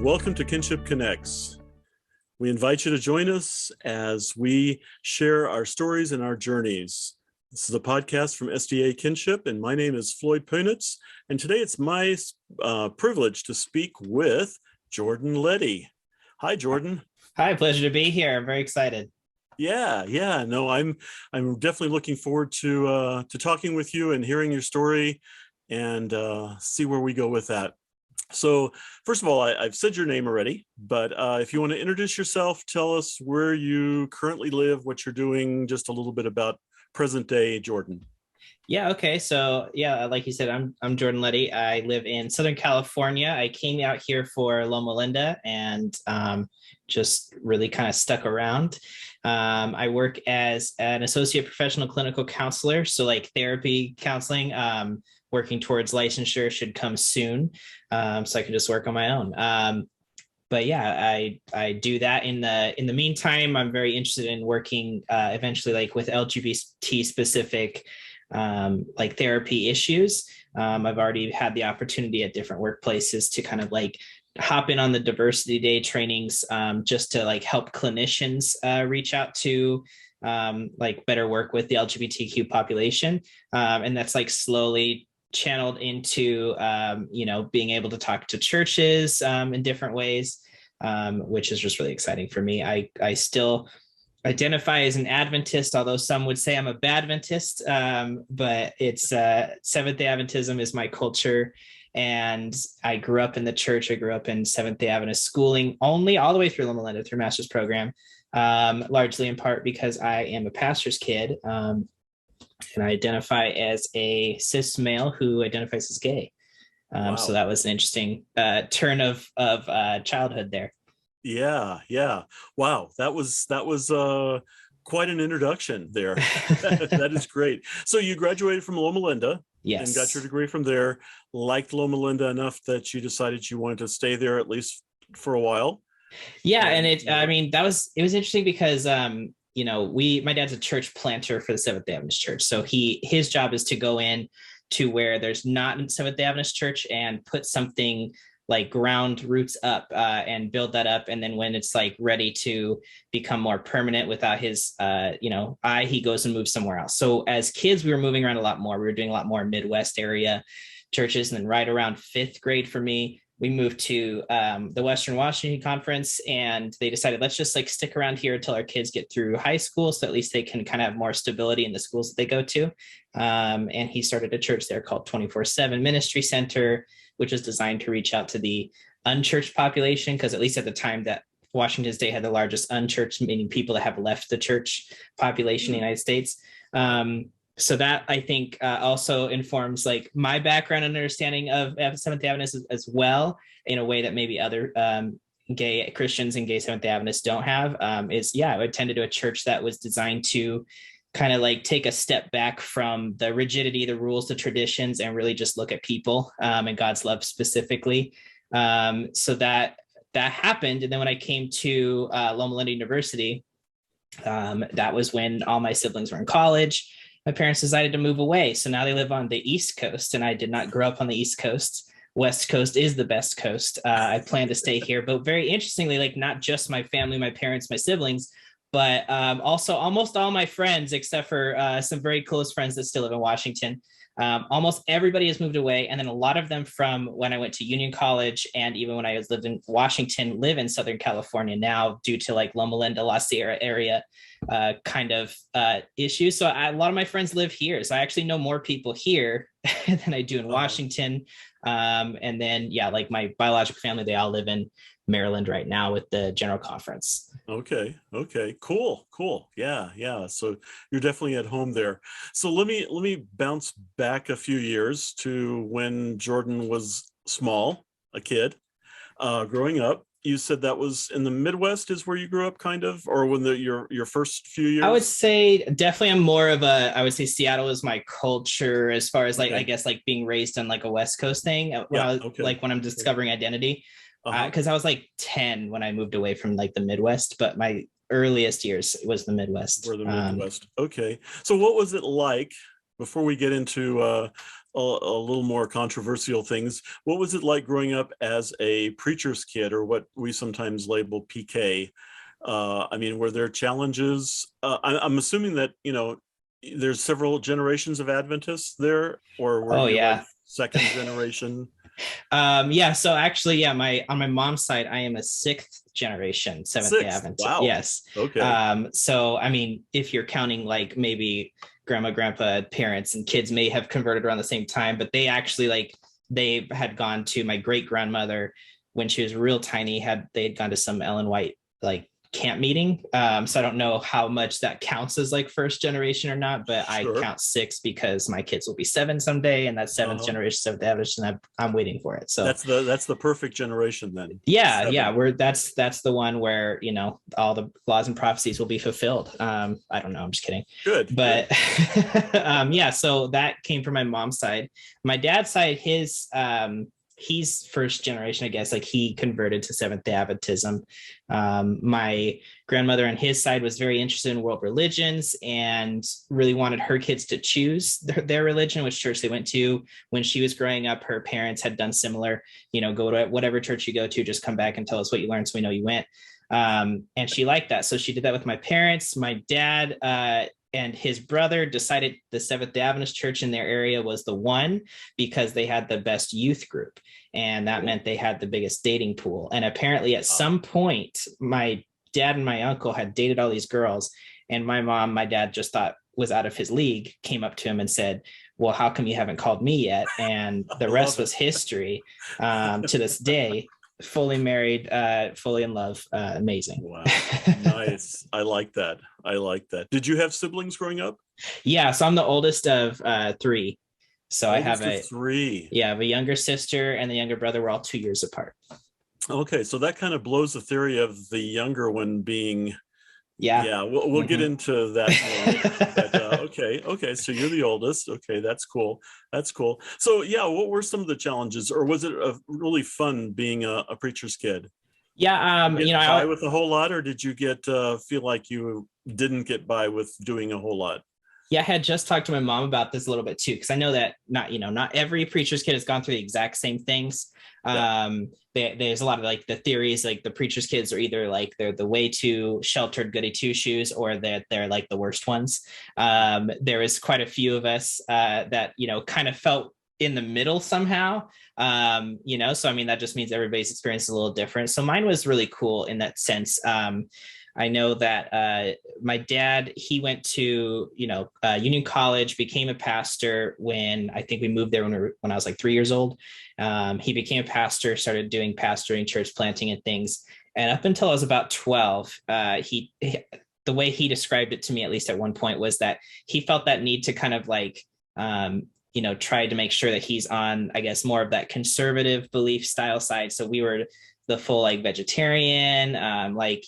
Welcome to Kinship Connects. We invite you to join us as we share our stories and our journeys. This is a podcast from SDA Kinship, and my name is Floyd Punitz, and today it's my privilege to speak with Jordan Leddy. Hi, Jordan. Hi, pleasure to be here. I'm very excited. Yeah. No, I'm definitely looking forward to talking with you and hearing your story and see where we go with that. So first of all, I've said your name already, but if you want to introduce yourself, tell us where you currently live, what you're doing, just a little bit about present day Jordan. Yeah, okay. So yeah, like you said, I'm Jordan Leddy. I live in Southern California. I came out here for Loma Linda and just really kind of stuck around. I work as an associate professional clinical counselor, so like therapy counseling. Working towards licensure should come soon, so I can just work on my own. But yeah, I do that. In the meantime, I'm very interested in working eventually like with LGBT specific like therapy issues. I've already had the opportunity at different workplaces to kind of like hop in on the diversity day trainings just to like help clinicians reach out to like better work with the LGBTQ population. And that's like slowly channeled into being able to talk to churches in different ways, which is just really exciting for me. I still identify as an Adventist, although some would say I'm a Badventist, but it's Seventh-day Adventism is my culture. And I grew up in the church. I grew up in Seventh-day Adventist schooling only all the way through Loma Linda through master's program, largely in part because I am a pastor's kid. And I identify as a cis male who identifies as gay. Wow. So that was an interesting turn of childhood there. Yeah. Wow, that was quite an introduction there. That is great. So you graduated from Loma Linda, yes, and got your degree from there. Liked Loma Linda enough that you decided you wanted to stay there at least for a while. Yeah, and it was interesting because my dad's a church planter for the Seventh-day Adventist Church. So his job is to go in to where there's not a Seventh-day Adventist church and put something like ground roots up and build that up. And then when it's like ready to become more permanent without his, he goes and moves somewhere else. So as kids, we were moving around a lot more. We were doing a lot more Midwest area churches. And then right around fifth grade for me, we moved to the Western Washington Conference, and they decided, let's just like stick around here until our kids get through high school. So at least they can kind of have more stability in the schools that they go to. And he started a church there called 24/7 Ministry Center, which is designed to reach out to the unchurched population. Because at least at the time that Washington State had the largest unchurched, meaning people that have left the church population in the United States. So that I think also informs like my background and understanding of Seventh-day Adventists as well, in a way that maybe other gay Christians and gay Seventh-day Adventists don't have. I attended to a church that was designed to kind of like take a step back from the rigidity, the rules, the traditions, and really just look at people and God's love specifically. So that happened. And then when I came to Loma Linda University, that was when all my siblings were in college. My parents decided to move away. So now they live on the East Coast, and I did not grow up on the East Coast. West Coast is the best coast. I plan to stay here, but very interestingly, like not just my family, my parents, my siblings, but also almost all my friends, except for some very close friends that still live in Washington. Almost everybody has moved away. And then a lot of them from when I went to Union College and even when I lived in Washington, live in Southern California now due to like Loma Linda, La Sierra area kind of issues. So a lot of my friends live here. So I actually know more people here than I do in Washington. And then, like my biological family, they all live in Maryland right now with the General Conference. Okay. Cool. Yeah. So you're definitely at home there. So let me bounce back a few years to when Jordan was small, a kid, growing up. You said that was in the Midwest is where you grew up, kind of, or when your first few years? I would say definitely I'm more of I would say Seattle is my culture as far as like, I guess like being raised on like a West Coast thing like when I'm discovering identity. Because I was like 10 when I moved away from like the Midwest, but my earliest years was the Midwest. Okay. So what was it like before we get into a little more controversial things, what was it like growing up as a preacher's kid, or what we sometimes label PK? I mean, were there challenges? I'm assuming that, there's several generations of Adventists there, or were Oh you like yeah. second generation? Yeah, so actually, yeah, on my mom's side, I am a sixth generation Seventh-day Sixth. Adventist. Wow. Yes. Okay. So I mean, if you're counting like maybe grandma, grandpa, parents, and kids may have converted around the same time, but they actually they had gone to my great grandmother when she was real tiny, they had gone to some Ellen White like camp meeting. So I don't know how much that counts as like first generation or not, but I Sure. count six because my kids will be seven someday, and that's seventh Uh-huh. generation Seventh Adventist, and I'm waiting for it. So That's the perfect generation then. yeah, Seven. we're that's the one where all the laws and prophecies will be fulfilled. I don't know, I'm just kidding, Good. but yeah, so that came from my mom's side. My dad's side, he's first generation, I guess. Like, he converted to Seventh-day Adventism. My grandmother on his side was very interested in world religions and really wanted her kids to choose their religion, which church they went to. When she was growing up, her parents had done similar, go to whatever church you go to, just come back and tell us what you learned so we know you went. And she liked that. So she did that with my parents. My dad and his brother decided the Seventh-day Adventist church in their area was the one, because they had the best youth group. And that meant they had the biggest dating pool. And apparently at some point, my dad and my uncle had dated all these girls. And my dad just thought was out of his league, came up to him and said, well, how come you haven't called me yet? And the rest was history. To this day, fully married, fully in love. Amazing. Wow. Nice. I like that. Did you have siblings growing up? Yeah, so I'm the oldest of three. So I have Oldest of three. I have a younger sister and the younger brother. We're all 2 years apart. Okay, so that kind of blows the theory of the younger one being. Yeah, we'll get into that more later. But okay, so you're the oldest. Okay, that's cool. So yeah, what were some of the challenges, or was it really fun being a preacher's kid? Yeah, Did you get by with a whole lot, or did you feel like you didn't get by with doing a whole lot? Yeah, I had just talked to my mom about this a little bit too, because I know that not every preacher's kid has gone through the exact same things. Yeah. There's a lot of like the theories, like the preacher's kids are either like they're the way too sheltered goody two shoes, or that they're like the worst ones. There was quite a few of us that kind of felt in the middle somehow. So I mean, that just means everybody's experience is a little different. So mine was really cool in that sense. I know that my dad, he went to, Union College, became a pastor when I think we moved there when I was like 3 years old. He became a pastor, started doing pastoring, church planting and things. And up until I was about 12, the way he described it to me, at least at one point, was that he felt that need to kind of like, try to make sure that he's on, I guess, more of that conservative belief style side. So we were the full like vegetarian, like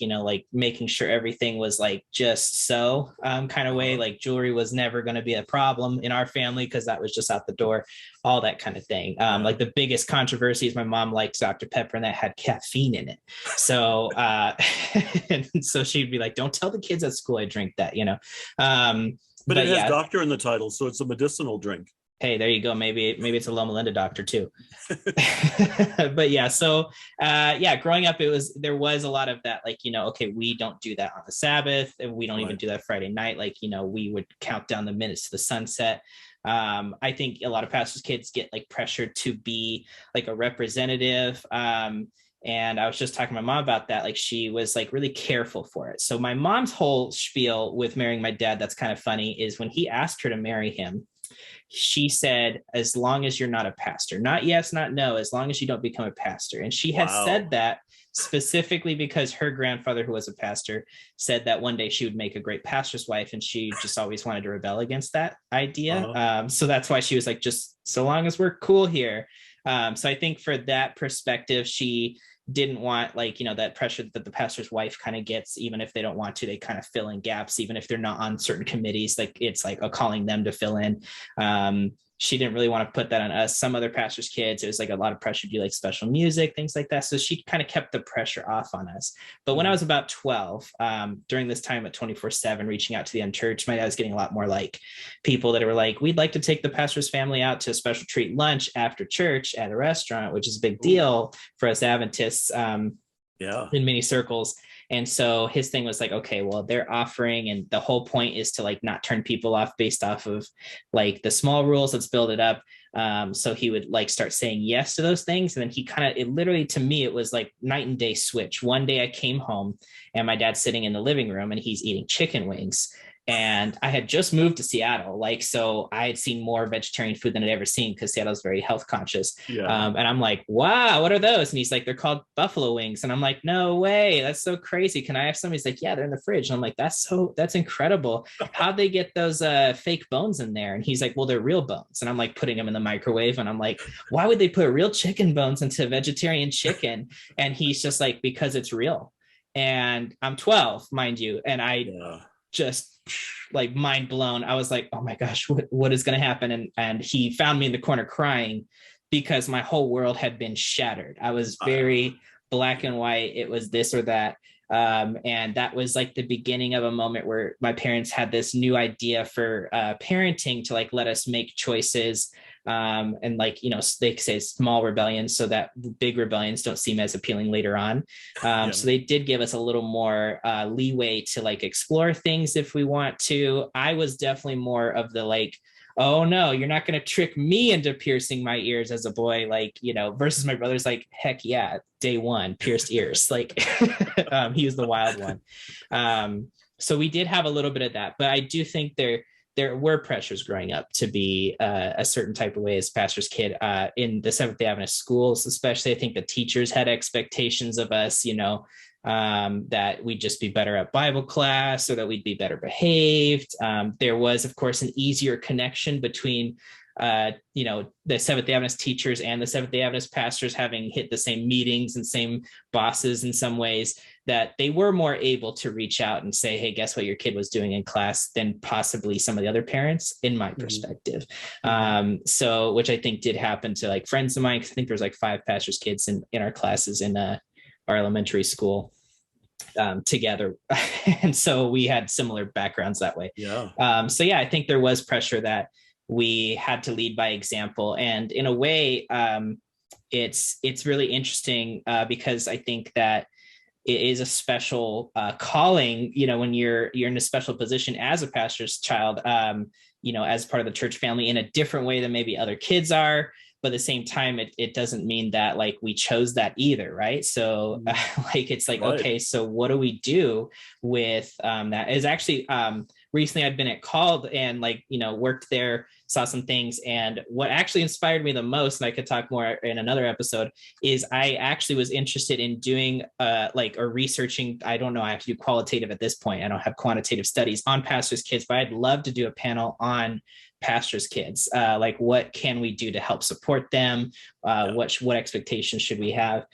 making sure everything was like just so kind of way, like jewelry was never going to be a problem in our family because that was just out the door, all that kind of thing. Like the biggest controversy is my mom likes Dr. Pepper and that had caffeine in it. So and so she'd be like, don't tell the kids at school I drink that, But it has doctor in the title, so it's a medicinal drink. Hey, there you go. Maybe it's a Loma Linda doctor too. But yeah, so growing up, there was a lot of that, like, okay, we don't do that on the Sabbath, and we don't even do that Friday night. Like, we would count down the minutes to the sunset. I think a lot of pastors' kids get like pressured to be like a representative. And I was just talking to my mom about that. Like, she was like really careful for it. So my mom's whole spiel with marrying my dad, that's kind of funny, is when he asked her to marry him, she said, as long as you're not a pastor, not yes, not no, as long as you don't become a pastor. And she had said that specifically because her grandfather, who was a pastor, said that one day she would make a great pastor's wife, and she just always wanted to rebel against that idea. So that's why she was like, just so long as we're cool here. So I think for that perspective, she didn't want like, that pressure that the pastor's wife kind of gets, even if they don't want to, they kind of fill in gaps, even if they're not on certain committees, like it's like a calling them to fill in. she didn't really want to put that on us. Some other pastors' kids, it was like a lot of pressure to do like special music, things like that. So she kind of kept the pressure off on us. But when I was about 12, during this time at 24/7, reaching out to the unchurched, my dad was getting a lot more like people that were like, we'd like to take the pastor's family out to a special treat lunch after church at a restaurant, which is a big deal for us Adventists in many circles. And so his thing was like, okay, well, they're offering, and the whole point is to like not turn people off based off of like the small rules. Let's build it up. So he would like start saying yes to those things. And then he kind of, it literally, to me, it was like night and day switch. One day I came home and my dad's sitting in the living room and he's eating chicken wings. And I had just moved to Seattle. Like, so I had seen more vegetarian food than I'd ever seen because Seattle's very health conscious. And I'm like, wow, what are those? And he's like, they're called buffalo wings. And I'm like, no way. That's so crazy. Can I have some? He's like, yeah, they're in the fridge. And I'm like, that's incredible. How'd they get those fake bones in there? And he's like, well, they're real bones. And I'm like putting them in the microwave. And I'm like, why would they put real chicken bones into vegetarian chicken? And he's just like, because it's real. And I'm 12, mind you. And I just like mind blown. I was like, oh my gosh, what is going to happen? And he found me in the corner crying because my whole world had been shattered. I was very black and white. It was this or that. And that was like the beginning of a moment where my parents had this new idea for parenting to like let us make choices. And like, you know, they say small rebellions so that big rebellions don't seem as appealing later on. So they did give us a little more leeway to like explore things if we want to. I was definitely more of the like, oh no, you're not going to trick me into piercing my ears as a boy, like, you know, versus my brother's like, heck yeah, day one, pierced ears. Like he was the wild one. So we did have a little bit of that, but I do think there were pressures growing up to be a certain type of way as pastor's kid in the Seventh-day Adventist schools, especially. I think the teachers had expectations of us, you know, that we'd just be better at Bible class or that we'd be better behaved. There was, of course, an easier connection between, you know, the Seventh-day Adventist teachers and the Seventh-day Adventist pastors having hit the same meetings and same bosses in some ways, that they were more able to reach out and say, hey, guess what your kid was doing in class than possibly some of the other parents, in my perspective. So, which I think did happen to like friends of mine, because I think there's like 5 pastors' kids in our classes in our elementary school together. And so we had similar backgrounds that way. So yeah, I think there was pressure that we had to lead by example. And in a way, it's really interesting because I think that it is a special calling, you know, when you're in a special position as a pastor's child, you know, as part of the church family in a different way than maybe other kids are. But at the same time, it doesn't mean that like we chose that either, right? So like, it's like, okay, so what do we do with that? Is actually recently I've been at Called and like, you know, worked there, saw some things. And what actually inspired me the most, and I could talk more in another episode, is I actually was interested in doing like, or researching, I don't know, I have to do qualitative at this point. I don't have quantitative studies on pastors' kids, but I'd love to do a panel on pastors' kids. Like, what can we do to help support them? What expectations should we have?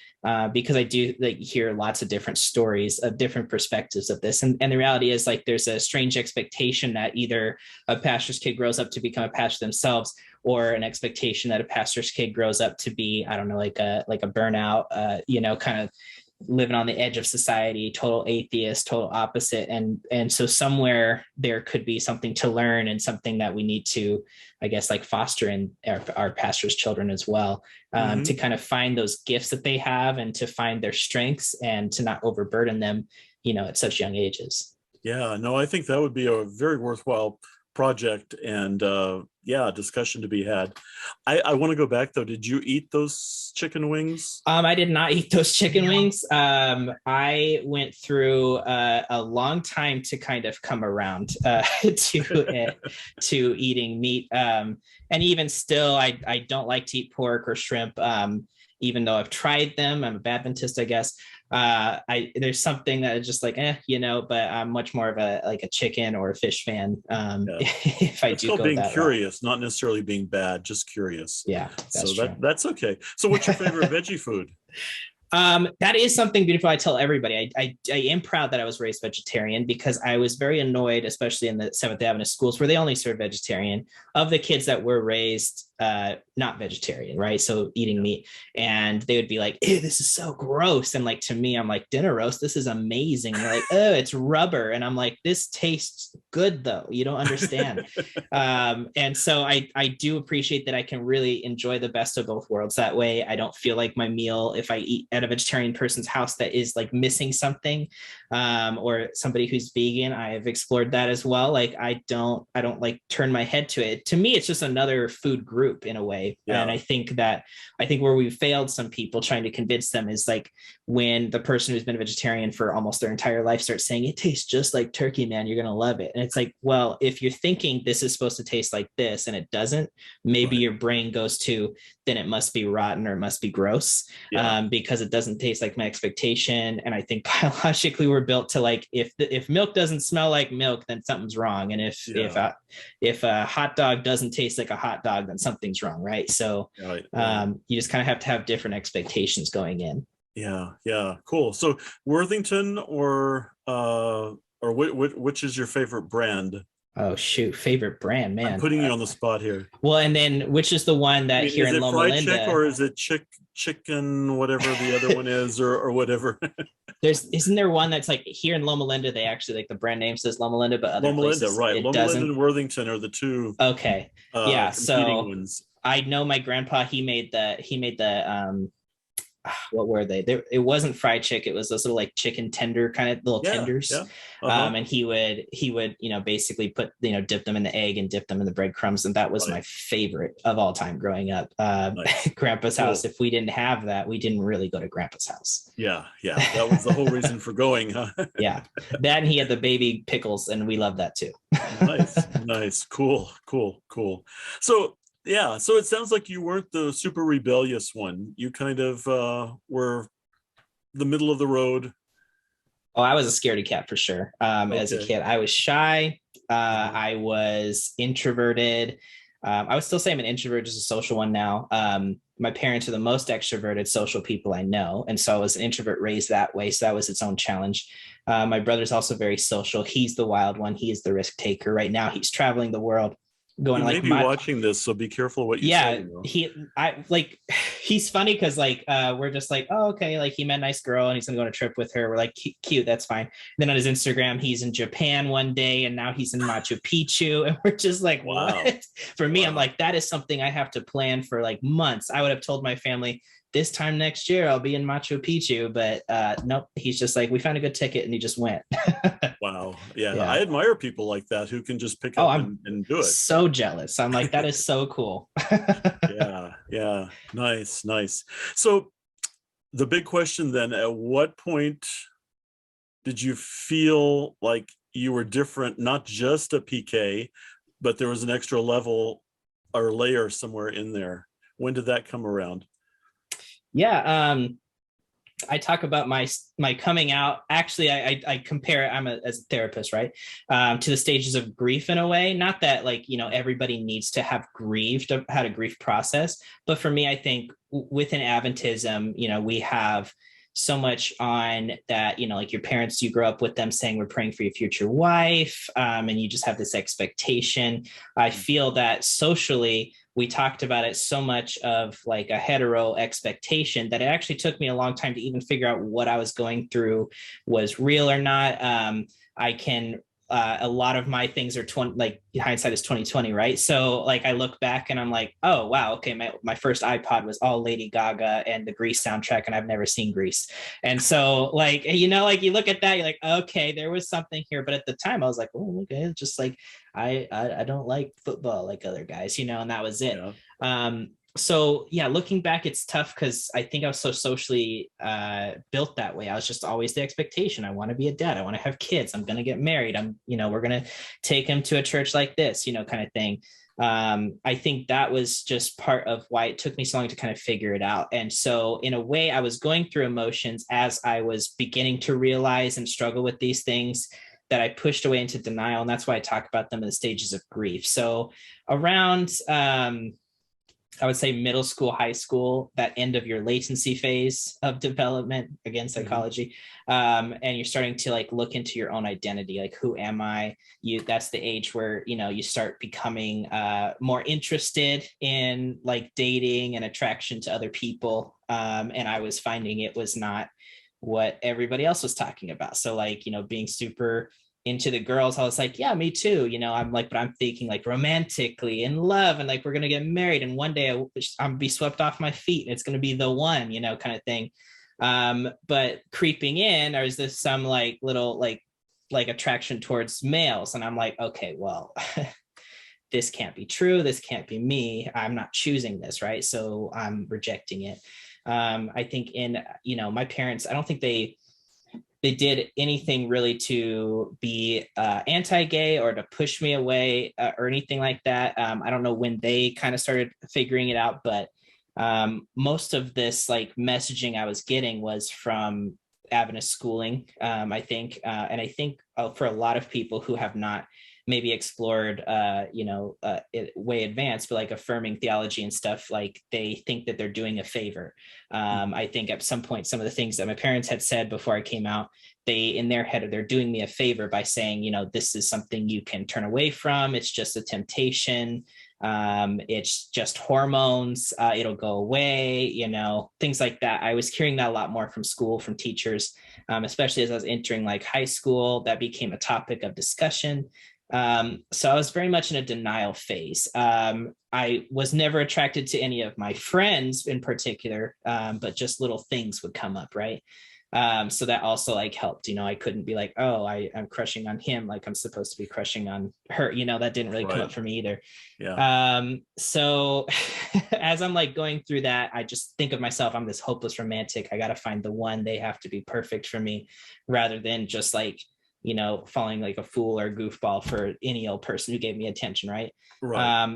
Because I do like hear lots of different stories of different perspectives of this. And the reality is like, there's a strange expectation that either a pastor's kid grows up to become a pastor themselves, or an expectation that a pastor's kid grows up to be, I don't know, like a burnout, you know, kind of living on the edge of society, total atheist, total opposite. And so somewhere there could be something to learn and something that we need to, I guess, like foster in our pastors' children as well, to kind of find those gifts that they have and to find their strengths and to not overburden them, you know, at such young ages. Yeah, no, I think that would be a very worthwhile project and discussion to be had. I want to go back though. Did you eat those chicken wings? I did not eat those chicken wings. I went through a long time to kind of come around to eating meat. And even still, I don't like to eat pork or shrimp. Even though I've tried them, I'm a Adventist, I guess. There's something that is just like, you know, but I'm much more of a chicken or a fish fan. If I do go being curious, not necessarily being bad, just curious. Yeah. That's okay. So what's your favorite veggie food? That is something beautiful. I tell everybody. I am proud that I was raised vegetarian because I was very annoyed, especially in the Seventh-day Adventist schools where they only serve vegetarian, of the kids that were raised not vegetarian, right? So eating meat, and they would be like, "Ew, this is so gross." And like to me, I'm like, "Dinner roast, this is amazing." And they're like, "Oh, it's rubber," and I'm like, "This tastes good though. You don't understand." And so I do appreciate that I can really enjoy the best of both worlds that way. I don't feel like my meal, if I eat at a vegetarian person's house, that is like missing something, or somebody who's vegan. I have explored that as well. Like I don't like turn my head to it. To me, it's just another food group in a way. Yeah. And I think where we failed some people trying to convince them is like when the person who's been a vegetarian for almost their entire life starts saying it tastes just like turkey, man, you're gonna love it. And it's like, well, if you're thinking this is supposed to taste like this and it doesn't, maybe your brain goes to, then it must be rotten or it must be gross, because it doesn't taste like my expectation. And I think biologically we're built to like, if milk doesn't smell like milk, then something's wrong. And if a hot dog doesn't taste like a hot dog, then something's wrong, right? So you just kind of have to have different expectations going in. Yeah, cool. So Worthington or which is your favorite brand? Oh shoot, favorite brand, man. I'm putting you on the spot here. Well, and then which is the one that here in Loma Linda? Is it fried chick or is it chicken, whatever the other one is, or whatever? Isn't there one that's like here in Loma Linda? They actually like the brand name says Loma Linda, but other Loma places Linda, right? Loma Linda and Worthington are the two. Okay, so ones. I know my grandpa. He made the what were they? It wasn't fried chicken. It was those little like chicken tender kind of little tenders. Yeah. And he would, basically put, dip them in the egg and dip them in the breadcrumbs. And that was my favorite of all time growing up. Nice. Grandpa's house. If we didn't have that, we didn't really go to Grandpa's house. Yeah. That was the whole reason for going, huh? Yeah. That, and he had the baby pickles, and we love that too. Nice. Cool. So it sounds like you weren't the super rebellious one. You kind of were the middle of the road. Oh, I was a scaredy cat for sure. As a kid, I was shy. I was introverted. I would still say I'm an introvert, just a social one now. My parents are the most extroverted social people I know. And so I was an introvert raised that way. So that was its own challenge. My brother's also very social. He's the wild one. He is the risk taker. Right now, he's traveling the world. Going, he may be watching this, so be careful what you say. He's funny because we're just like, oh, okay, like he met a nice girl and he's gonna go on a trip with her. We're like, cute, that's fine. And then on his Instagram, he's in Japan one day and now he's in Machu Picchu, and we're just like, what? For me, I'm like, that is something I have to plan for like months. I would have told my family this time next year I'll be in Machu Picchu, but nope, he's just like, we found a good ticket and he just went. Wow. Yeah, I admire people like that who can just pick up and do it. So jealous. I'm like, that is so cool. Yeah. Nice. So the big question then, at what point did you feel like you were different, not just a PK, but there was an extra level or layer somewhere in there? When did that come around? Yeah, I talk about my coming out. Actually, I compare it, as a therapist, right, to the stages of grief in a way. Not that everybody needs to have had a grief process, but for me, I think within Adventism, we have so much on that, like your parents, you grow up with them saying, we're praying for your future wife. And you just have this expectation. I feel that socially, we talked about it so much of like a hetero expectation that it actually took me a long time to even figure out what I was going through was real or not. A lot of my things are hindsight is 2020, right? So like I look back and I'm like, oh wow, okay, my first iPod was all Lady Gaga and the Grease soundtrack, and I've never seen Grease. And so like you look at that, you're like, okay, there was something here. But at the time I was like, oh, okay, it's just like I don't like football like other guys, and that was it. So yeah, looking back, it's tough because I think I was so socially built that way. I was just always the expectation. I want to be a dad. I want to have kids. I'm going to get married. We're going to take him to a church like this, kind of thing. I think that was just part of why it took me so long to kind of figure it out. And so in a way, I was going through emotions as I was beginning to realize and struggle with these things that I pushed away into denial. And that's why I talk about them in the stages of grief. So around I would say middle school, high school, that end of your latency phase of development, again, psychology. And you're starting to like look into your own identity, like, who am I? That's the age where, you know, you start becoming more interested in like dating and attraction to other people. And I was finding it was not what everybody else was talking about. So like, you know, being super into the girls, I was like, yeah, me too. You know, I'm like, but I'm thinking like romantically in love and like, we're going to get married. And one day I'm be swept off my feet and it's going to be the one, you know, kind of thing. But creeping in, or is this some like little, like attraction towards males? And I'm like, okay, well, this can't be true. This can't be me. I'm not choosing this. Right. So I'm rejecting it. I think in, you know, my parents, I don't think they did anything really to be anti-gay or to push me away or anything like that. I don't know when they kind of started figuring it out, but most of this like messaging I was getting was from Adventist schooling, I think. And I think for a lot of people who have not maybe explored, way advanced, but like affirming theology and stuff, like they think that they're doing a favor. I think at some point, some of the things that my parents had said before I came out, they, in their head, they're doing me a favor by saying, you know, this is something you can turn away from. It's just a temptation. It's just hormones. It'll go away, you know, things like that. I was hearing that a lot more from school, from teachers, especially as I was entering like high school. That became a topic of discussion. So I was very much in a denial phase. I was never attracted to any of my friends in particular, but just little things would come up, right? So that also like helped, you know, I couldn't be like, oh, I'm crushing on him like I'm supposed to be crushing on her, you know, that didn't really come up for me either. Yeah. So as I'm like going through that, I just think of myself, I'm this hopeless romantic. I got to find the one. They have to be perfect for me, rather than just like, you know, falling like a fool or a goofball for any old person who gave me attention, right?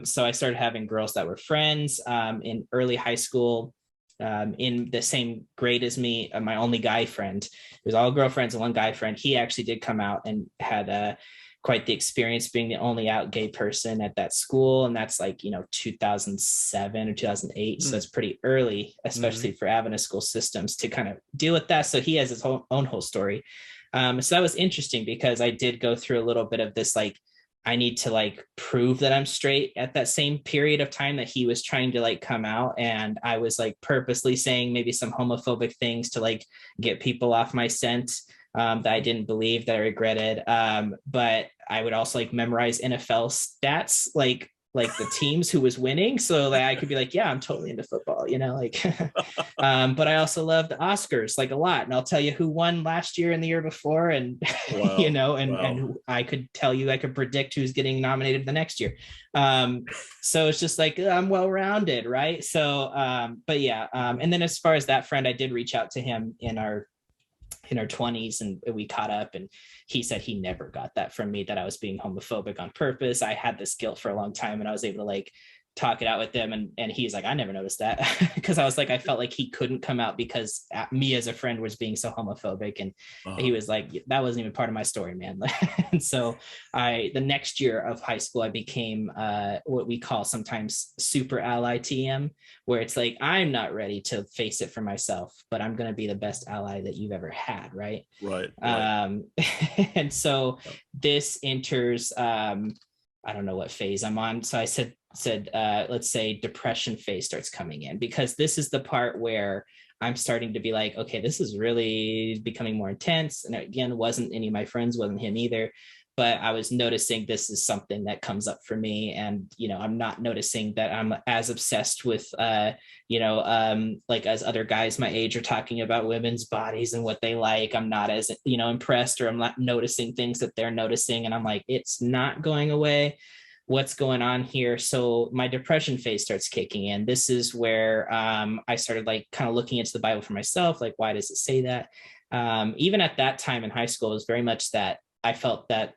So I started having girls that were friends in early high school, in the same grade as me. My only guy friend, it was all girlfriends and one guy friend. He actually did come out and had quite the experience being the only out gay person at that school. And that's like, you know, 2007 or 2008. So it's pretty early, especially for Adventist school systems to kind of deal with that. So he has his own whole story. So that was interesting because I did go through a little bit of this, like, I need to like prove that I'm straight at that same period of time that he was trying to like come out. And I was like purposely saying maybe some homophobic things to like get people off my scent that I didn't believe, that I regretted. But I would also like memorize NFL stats, like the teams who was winning, so that I could be like, yeah, I'm totally into football, you know, like, but I also love the Oscars like a lot. And I'll tell you who won last year and the year before. And, Wow. you know, and I could tell you, I could predict who's getting nominated the next year. So it's just like, I'm well-rounded. Right. So, but yeah. And then as far as that friend, I did reach out to him in our 20s and we caught up, and he said he never got that from me, that I was being homophobic on purpose. I had this guilt for a long time, and I was able to like talk it out with them. And he's like, I never noticed that, because I was like, I felt like he couldn't come out because me as a friend was being so homophobic. And he was like, that wasn't even part of my story, man. And so the next year of high school, I became what we call sometimes super ally TM, where it's like, I'm not ready to face it for myself, but I'm going to be the best ally that you've ever had. Right. And so this enters, I don't know what phase I'm on. So I said, let's say depression phase starts coming in, because this is the part where I'm starting to be like, okay, this is really becoming more intense. And again, wasn't any of my friends, wasn't him either, but I was noticing this is something that comes up for me. And, you know, I'm not noticing that I'm as obsessed with, like as other guys my age are talking about women's bodies and what they like. I'm not as, you know, impressed, or I'm not noticing things that they're noticing. And I'm like, it's not going away. What's going on here? So my depression phase starts kicking in. This is where I started like kind of looking into the Bible for myself. Like, why does it say that? Even at that time in high school, it was very much that I felt that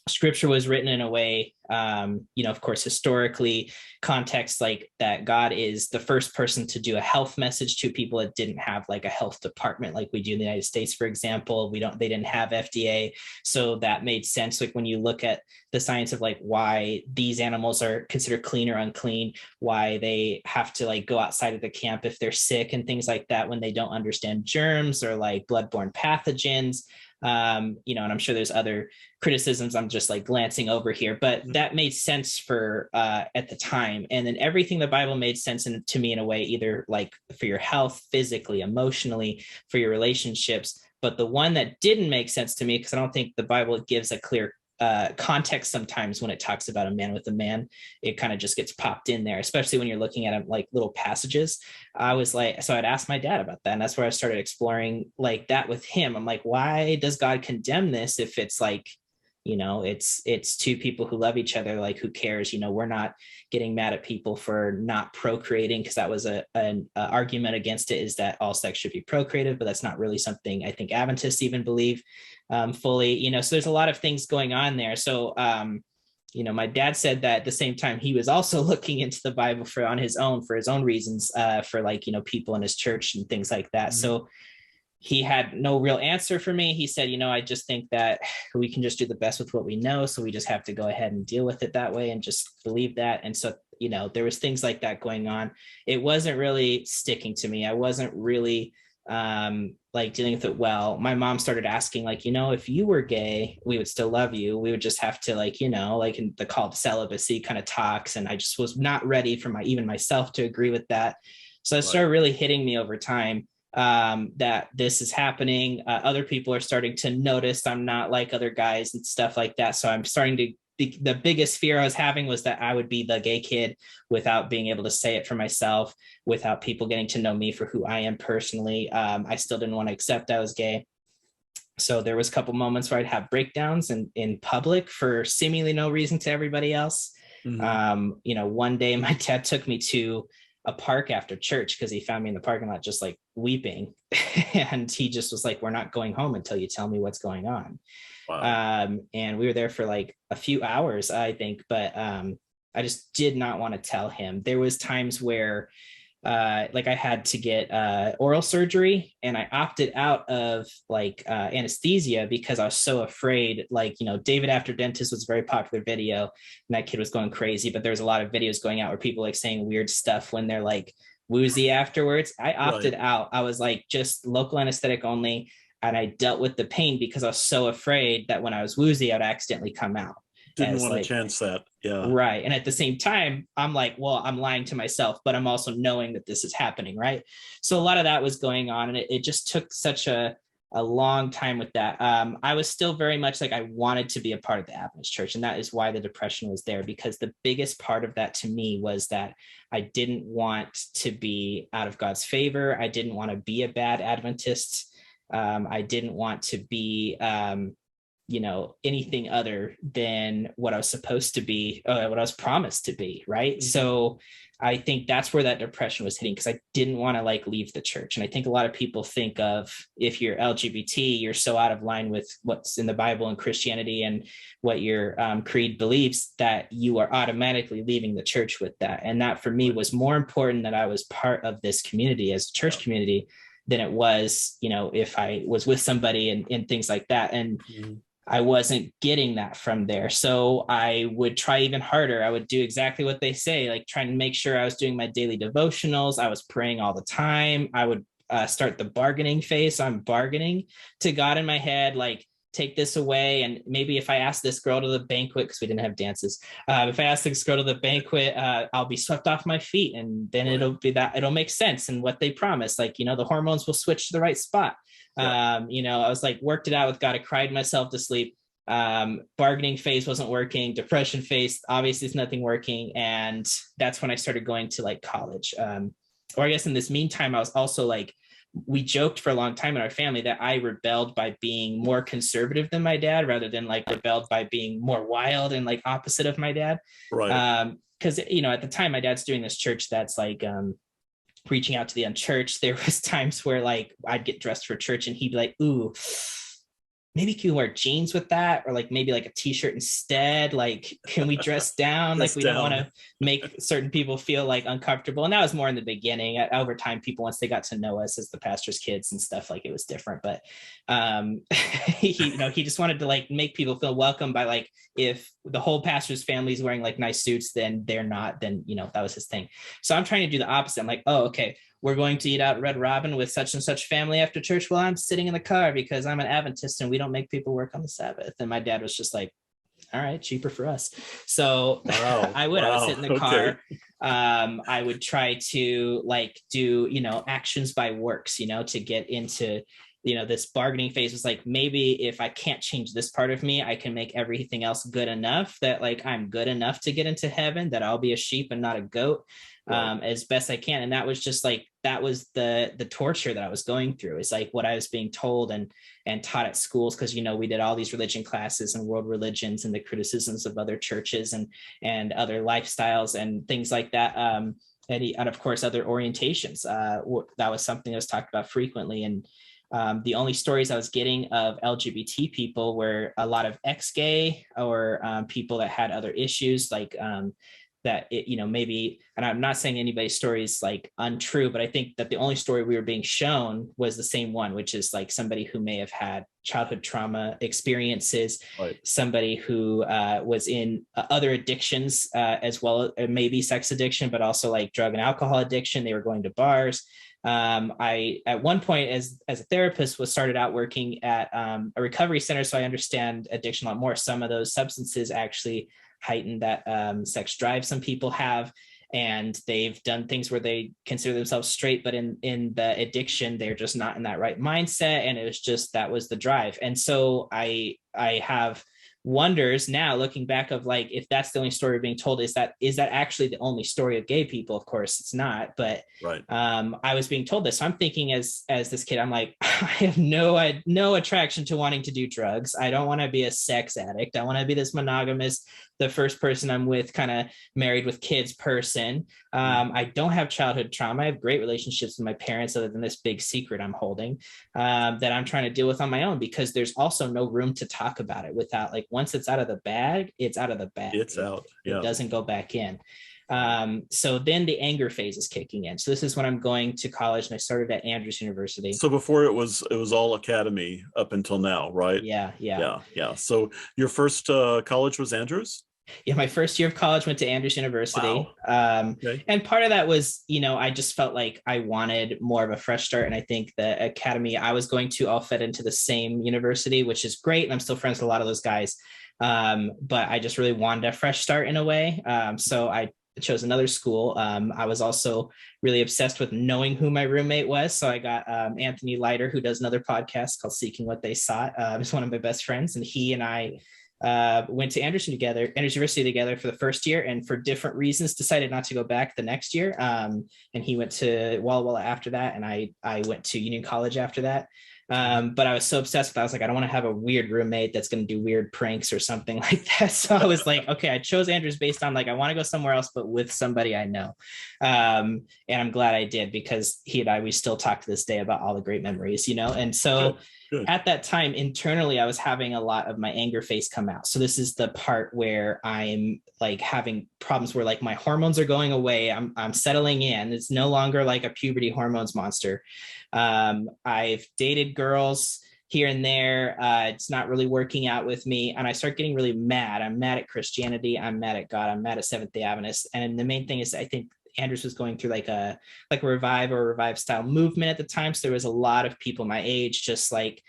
scripture was written in a way, of course, historically, context like that, God is the first person to do a health message to people that didn't have like a health department like we do in the United States, for example. They didn't have FDA. So that made sense. Like when you look at the science of like why these animals are considered clean or unclean, why they have to like go outside of the camp if they're sick and things like that when they don't understand germs or like bloodborne pathogens. And I'm sure there's other criticisms I'm just like glancing over here, but that made sense for at the time. And then everything the Bible made sense to me in a way, either like for your health, physically, emotionally, for your relationships. But the one that didn't make sense to me, because I don't think the Bible gives a clear context sometimes when it talks about a man with a man, it kind of just gets popped in there, especially when you're looking at like little passages. I was like, so I'd ask my dad about that, and that's where I started exploring like that with him. I'm like, why does God condemn this if it's like, it's two people who love each other? Like, who cares? We're not getting mad at people for not procreating, because that was an argument against it, is that all sex should be procreative, but that's not really something I think Adventists even believe fully. So there's a lot of things going on there. So my dad said that at the same time he was also looking into the Bible for his own reasons, for like people in his church and things like that. So he had no real answer for me. He said, I just think that we can just do the best with what we know. So we just have to go ahead and deal with it that way and just believe that. And so, there was things like that going on. It wasn't really sticking to me. I wasn't really like dealing with it well. My mom started asking, like, if you were gay, we would still love you. We would just have to like, like in the call to celibacy kind of talks. And I just was not ready for even myself to agree with that. So it started really hitting me over time. That this is happening. Other people are starting to notice I'm not like other guys and stuff like that. So I'm starting to, the biggest fear I was having was that I would be the gay kid without being able to say it for myself, without people getting to know me for who I am personally. I still didn't want to accept I was gay. So there was a couple moments where I'd have breakdowns in public for seemingly no reason to everybody else. One day my dad took me to a park after church because he found me in the parking lot just like weeping, and he just was like, we're not going home until you tell me what's going on. Wow. And we were there for like a few hours, I think, but I just did not want to tell him. There was times where like I had to get oral surgery, and I opted out of like anesthesia because I was so afraid. Like, David After Dentist was a very popular video, and that kid was going crazy, but there's a lot of videos going out where people like saying weird stuff when they're like woozy afterwards. I opted out. I was like, just local anesthetic only. And I dealt with the pain because I was so afraid that when I was woozy, I'd accidentally come out. Didn't want to chance that. Yeah. Right. And at the same time, I'm like, well, I'm lying to myself, but I'm also knowing that this is happening. Right. So a lot of that was going on, and it just took such a long time with that. I was still very much like, I wanted to be a part of the Adventist church. And that is why the depression was there, because the biggest part of that to me was that I didn't want to be out of God's favor. I didn't want to be a bad Adventist. I didn't want to be, anything other than what I was supposed to be, what I was promised to be. Right. So I think that's where that depression was hitting, because I didn't want to like leave the church. And I think a lot of people think of, if you're LGBT, you're so out of line with what's in the Bible and Christianity and what your creed believes, that you are automatically leaving the church with that. And that for me was more important, that I was part of this community as a church community, than it was, if I was with somebody and things like that. And I wasn't getting that from there. So I would try even harder. I would do exactly what they say, like trying to make sure I was doing my daily devotionals. I was praying all the time. I would start the bargaining phase. So I'm bargaining to God in my head, like, take this away. And maybe if I ask this girl to the banquet, because we didn't have dances, if I ask this girl to the banquet, I'll be swept off my feet, and then it'll make sense. And what they promise, like, the hormones will switch to the right spot. I was like, worked it out with God. I cried myself to sleep. Bargaining phase wasn't working. Depression phase, obviously it's nothing working. And that's when I started going to like college. Or I guess in this meantime, I was also like, we joked for a long time in our family that I rebelled by being more conservative than my dad, rather than like rebelled by being more wild and like opposite of my dad. Right. Because, at the time my dad's doing this church that's like reaching out to the unchurched. There was times where like I'd get dressed for church and he'd be like, ooh, maybe can we wear jeans with that, or like maybe like a t-shirt instead? Like, can we dress down? Like, we don't want to make certain people feel like uncomfortable. And that was more in the beginning. Over time, people, once they got to know us as the pastor's kids and stuff, like it was different. But he just wanted to like make people feel welcome by like, if the whole pastor's family is wearing like nice suits, then they're not, then, that was his thing. So I'm trying to do the opposite. I'm like, oh, okay, we're going to eat out Red Robin with such and such family after church. Well, I'm sitting in the car because I'm an Adventist and we don't make people work on the Sabbath. And my dad was just like, all right, cheaper for us. So wow. I would sit in the car. I would try to like do, actions by works, to get into, this bargaining phase. Was like, maybe if I can't change this part of me, I can make everything else good enough that like I'm good enough to get into heaven, that I'll be a sheep and not a goat. As best I can. And that was just like, that was the torture that I was going through. It's like what I was being told and taught at schools. Cause we did all these religion classes and world religions and the criticisms of other churches and other lifestyles and things like that. And of course, other orientations. That was something that was talked about frequently. And the only stories I was getting of LGBT people were a lot of ex-gay or people that had other issues, like that maybe, and I'm not saying anybody's story is like untrue, but I think that the only story we were being shown was the same one, which is like somebody who may have had childhood trauma experiences, right. Somebody who was in other addictions as well, maybe sex addiction, but also like drug and alcohol addiction. They were going to bars. I, at one point as a therapist, started out working at a recovery center. So I understand addiction a lot more. Some of those substances actually heighten that sex drive some people have, and they've done things where they consider themselves straight, but in the addiction, they're just not in that right mindset. And it was just, that was the drive. And so I have wonders now looking back of like, if that's the only story being told, is that actually the only story of gay people? Of course it's not, but right. I was being told this. So I'm thinking as this kid, I'm like, I have no attraction to wanting to do drugs. I don't want to be a sex addict. I want to be this monogamous, the first person I'm with, kind of married with kids person. I don't have childhood trauma. I have great relationships with my parents, other than this big secret I'm holding that I'm trying to deal with on my own, because there's also no room to talk about it without, like, once it's out of the bag, it's out of the bag. It's out. Yeah. It doesn't go back in. So then the anger phase is kicking in. So this is when I'm going to college, and I started at Andrews University. So before it was all academy up until now, right? Yeah. So your first college was Andrews? Yeah, my first year of college went to Andrews University. Wow. Okay. And part of that was, I just felt like I wanted more of a fresh start. And I think the academy I was going to all fed into the same university, which is great. And I'm still friends with a lot of those guys. But I just really wanted a fresh start in a way. So I chose another school. I was also really obsessed with knowing who my roommate was. So I got Anthony Leiter, who does another podcast called Seeking What They Sought. He's one of my best friends. And he and I went to Andrews University together for the first year, and for different reasons decided not to go back the next year. And he went to Walla Walla after that, and I went to Union College after that. But I was so obsessed with it. I was like, I don't want to have a weird roommate that's going to do weird pranks or something like that. So I was like, okay, I chose Andrews based on like, I want to go somewhere else, but with somebody I know. And I'm glad I did, because he and I, we still talk to this day about all the great memories, and so Good. At that time, internally, I was having a lot of my anger face come out. So this is the part where I'm like having problems where like my hormones are going away. I'm settling in. It's no longer like a puberty hormones monster. I've dated girls here and there. It's not really working out with me. And I start getting really mad. I'm mad at Christianity. I'm mad at God. I'm mad at Seventh-day Adventist. And the main thing is, I think Andrews was going through like a revive style movement at the time. So there was a lot of people my age just like,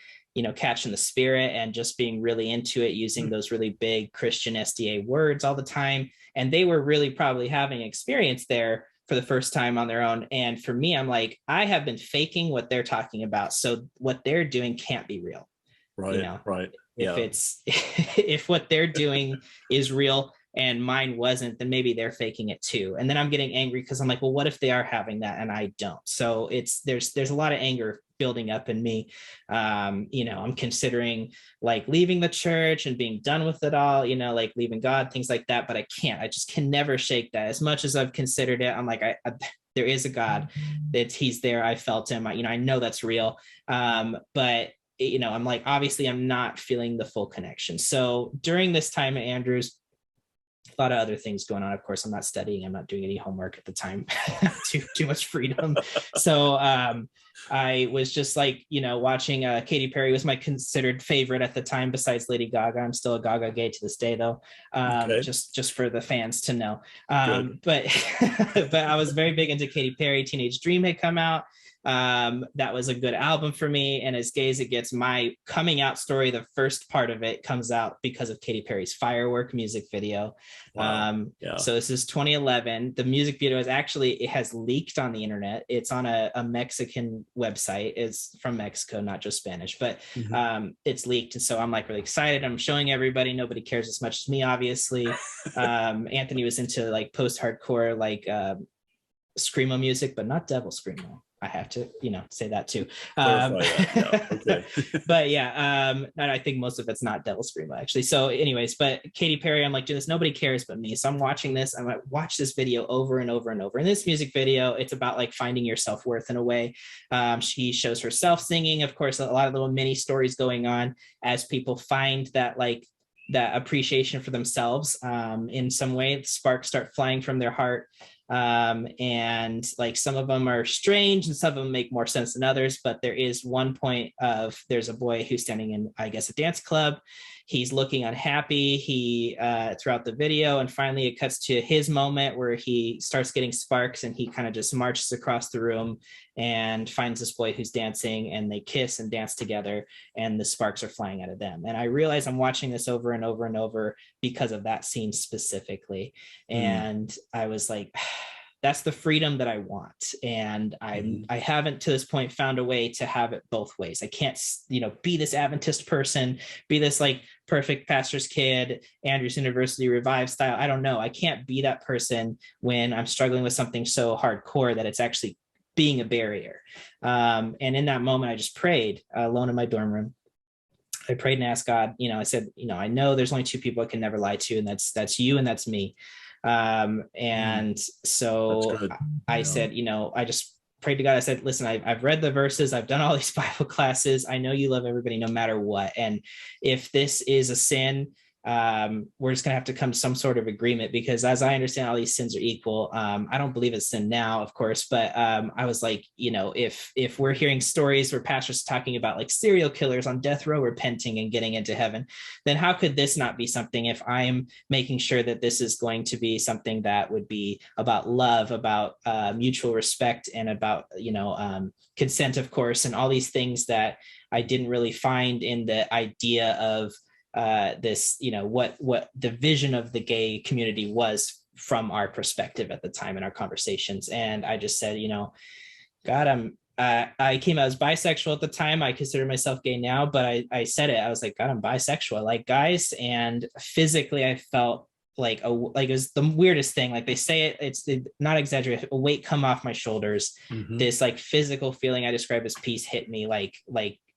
catching the spirit and just being really into it, using those really big Christian SDA words all the time. And they were really probably having experience there for the first time on their own. And for me, I'm like, I have been faking what they're talking about. So what they're doing can't be real. Right. Right. If what they're doing is real and mine wasn't, then maybe they're faking it too. And then I'm getting angry because I'm like, well, what if they are having that and I don't? So there's a lot of anger building up in me. I'm considering like leaving the church and being done with it all, like leaving God, things like that. But I can't. I just can never shake that. As much as I've considered it, I'm like, there is a God. He's there. I felt him. I know that's real. But I'm like, obviously I'm not feeling the full connection. So during this time at Andrews, a lot of other things going on. Of course, I'm not studying. I'm not doing any homework at the time. too much freedom. So I was just like, watching Katy Perry was my considered favorite at the time, besides Lady Gaga. I'm still a Gaga gay to this day, though. Okay. Just for the fans to know. But I was very big into Katy Perry. Teenage Dream had come out. That was a good album for me. And as gay as it gets, my coming out story, the first part of it comes out because of Katy Perry's Firework music video. Wow. Yeah. So this is 2011. The music video it has leaked on the internet. It's on a Mexican website. It's from Mexico, not just Spanish, but it's leaked. And so I'm like really excited. I'm showing everybody. Nobody cares as much as me, obviously. Anthony was into like post-hardcore, like screamo music, but not devil screamo. I have to, say that too. Okay. But yeah, I think most of it's not devil screamo actually. So anyways, but Katy Perry, I'm like, this, nobody cares but me. So I'm watching this. I'm like, watch this video over and over and over. In this music video, it's about like finding your self-worth in a way. She shows herself singing, of course, a lot of little mini stories going on as people find that like that appreciation for themselves. In some way, sparks start flying from their heart. And like some of them are strange and some of them make more sense than others, but there is one point of there's a boy who's standing in, I guess, a dance club. He's looking unhappy throughout the video, and finally it cuts to his moment where he starts getting sparks and he kind of just marches across the room and finds this boy who's dancing, and they kiss and dance together, and the sparks are flying out of them. And I realize I'm watching this over and over and over because of that scene specifically. And I was like, that's the freedom that I want. And I haven't to this point found a way to have it both ways. I can't, be this Adventist person, be this like perfect pastor's kid, Andrews University Revive style. I don't know. I can't be that person when I'm struggling with something so hardcore that it's actually being a barrier. And in that moment, I just prayed alone in my dorm room. I prayed and asked God, I said, I know there's only two people I can never lie to, and that's you and that's me. And so I said, I just prayed to God. I said, listen, I've read the verses. I've done all these Bible classes. I know you love everybody no matter what. And if this is a sin, we're just gonna have to come to some sort of agreement, because as I understand, all these sins are equal. I don't believe it's sin now, of course, but I was like, if we're hearing stories where pastors talking about like serial killers on death row repenting and getting into heaven, then how could this not be something if I'm making sure that this is going to be something that would be about love, about mutual respect, and about consent, of course, and all these things that I didn't really find in the idea of this, what the vision of the gay community was from our perspective at the time in our conversations. And I just said, God, I came out as bisexual at the time. I consider myself gay now, but I said it. I was like, God, I'm bisexual. I like guys. And physically, I felt like it was the weirdest thing. Like they say it's not exaggerated. A weight come off my shoulders. This like physical feeling I describe as peace hit me like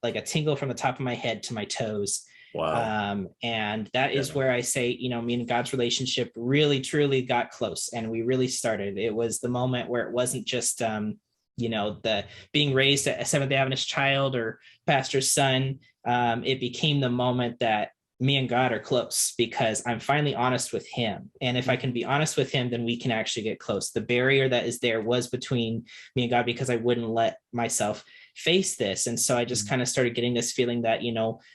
a tingle from the top of my head to my toes. Wow. And that is where I say, me and God's relationship really, truly got close, and we really started. It was the moment where it wasn't just, the being raised a Seventh-day Adventist child or pastor's son. It became the moment that me and God are close, because I'm finally honest with him. And if I can be honest with him, then we can actually get close. The barrier that is there was between me and God because I wouldn't let myself face this. And so I just kind of started getting this feeling that,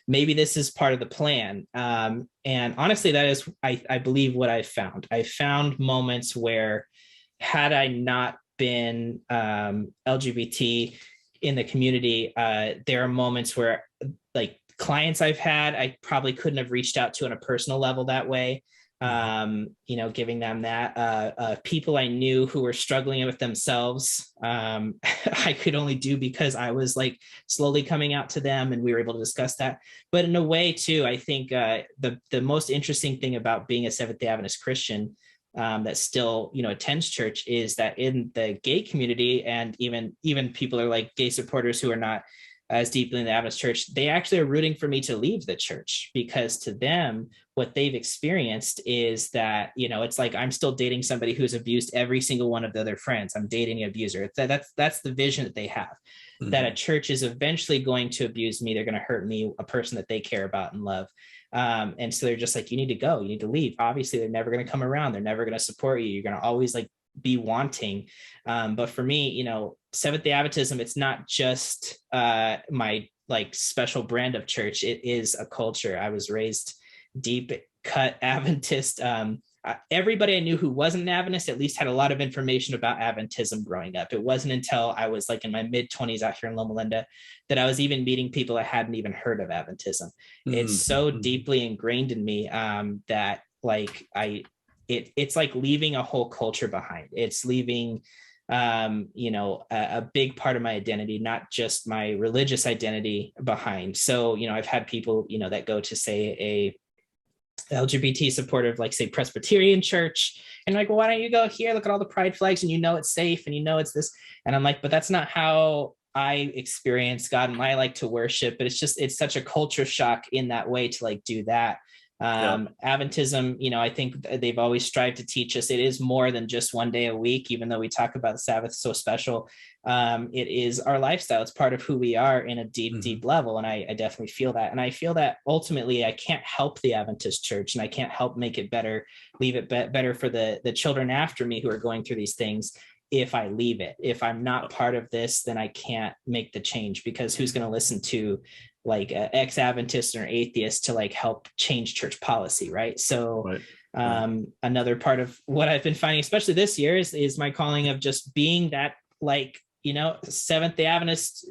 maybe this is part of the plan. And honestly, that is, I believe, what I found. I found moments where, had I not been LGBT in the community, there are moments where, like, clients I've had, I probably couldn't have reached out to on a personal level that way. Giving them that, people I knew who were struggling with themselves, I could only do because I was like slowly coming out to them, and we were able to discuss that. But in a way too, I think the most interesting thing about being a Seventh-day Adventist Christian that still, attends church, is that in the gay community, and even people are like gay supporters who are not as deeply in the Adventist church, they actually are rooting for me to leave the church, because to them, what they've experienced is that, it's like I'm still dating somebody who's abused every single one of the other friends. I'm dating an abuser. That's the vision that they have, that a church is eventually going to abuse me. They're going to hurt me, a person that they care about and love. And so they're just like, you need to go, you need to leave. Obviously, they're never going to come around. They're never going to support you. You're going to always like be wanting. But for me, Seventh-day Adventism, it's not just my like special brand of church. It is a culture. I was raised deep cut Adventist. Everybody I knew who wasn't an Adventist at least had a lot of information about Adventism growing up. It wasn't until I was like in my mid-20s out here in Loma Linda that I was even meeting people I hadn't even heard of Adventism. It's so deeply ingrained in me that like it's like leaving a whole culture behind. It's leaving a big part of my identity, not just my religious identity behind. So, I've had people, that go to say a LGBT supportive, like say Presbyterian church, and like, well, why don't you go here? Look at all the pride flags, and it's safe, and it's this. And I'm like, but that's not how I experience God, and I like to worship. But it's such a culture shock in that way to like do that. Adventism, I think they've always strived to teach us it is more than just one day a week, even though we talk about the Sabbath so special. It is our lifestyle. It's part of who we are in a deep level. And I definitely feel that. And I feel that ultimately I can't help the Adventist church, and I can't help make it better, leave it better for the children after me who are going through these things. If I leave it, if I'm not part of this, then I can't make the change, because who's going to listen to like ex-Adventist or atheist to like help change church policy, right? So another part of what I've been finding, especially this year, is my calling of just being that like, Seventh-day Adventist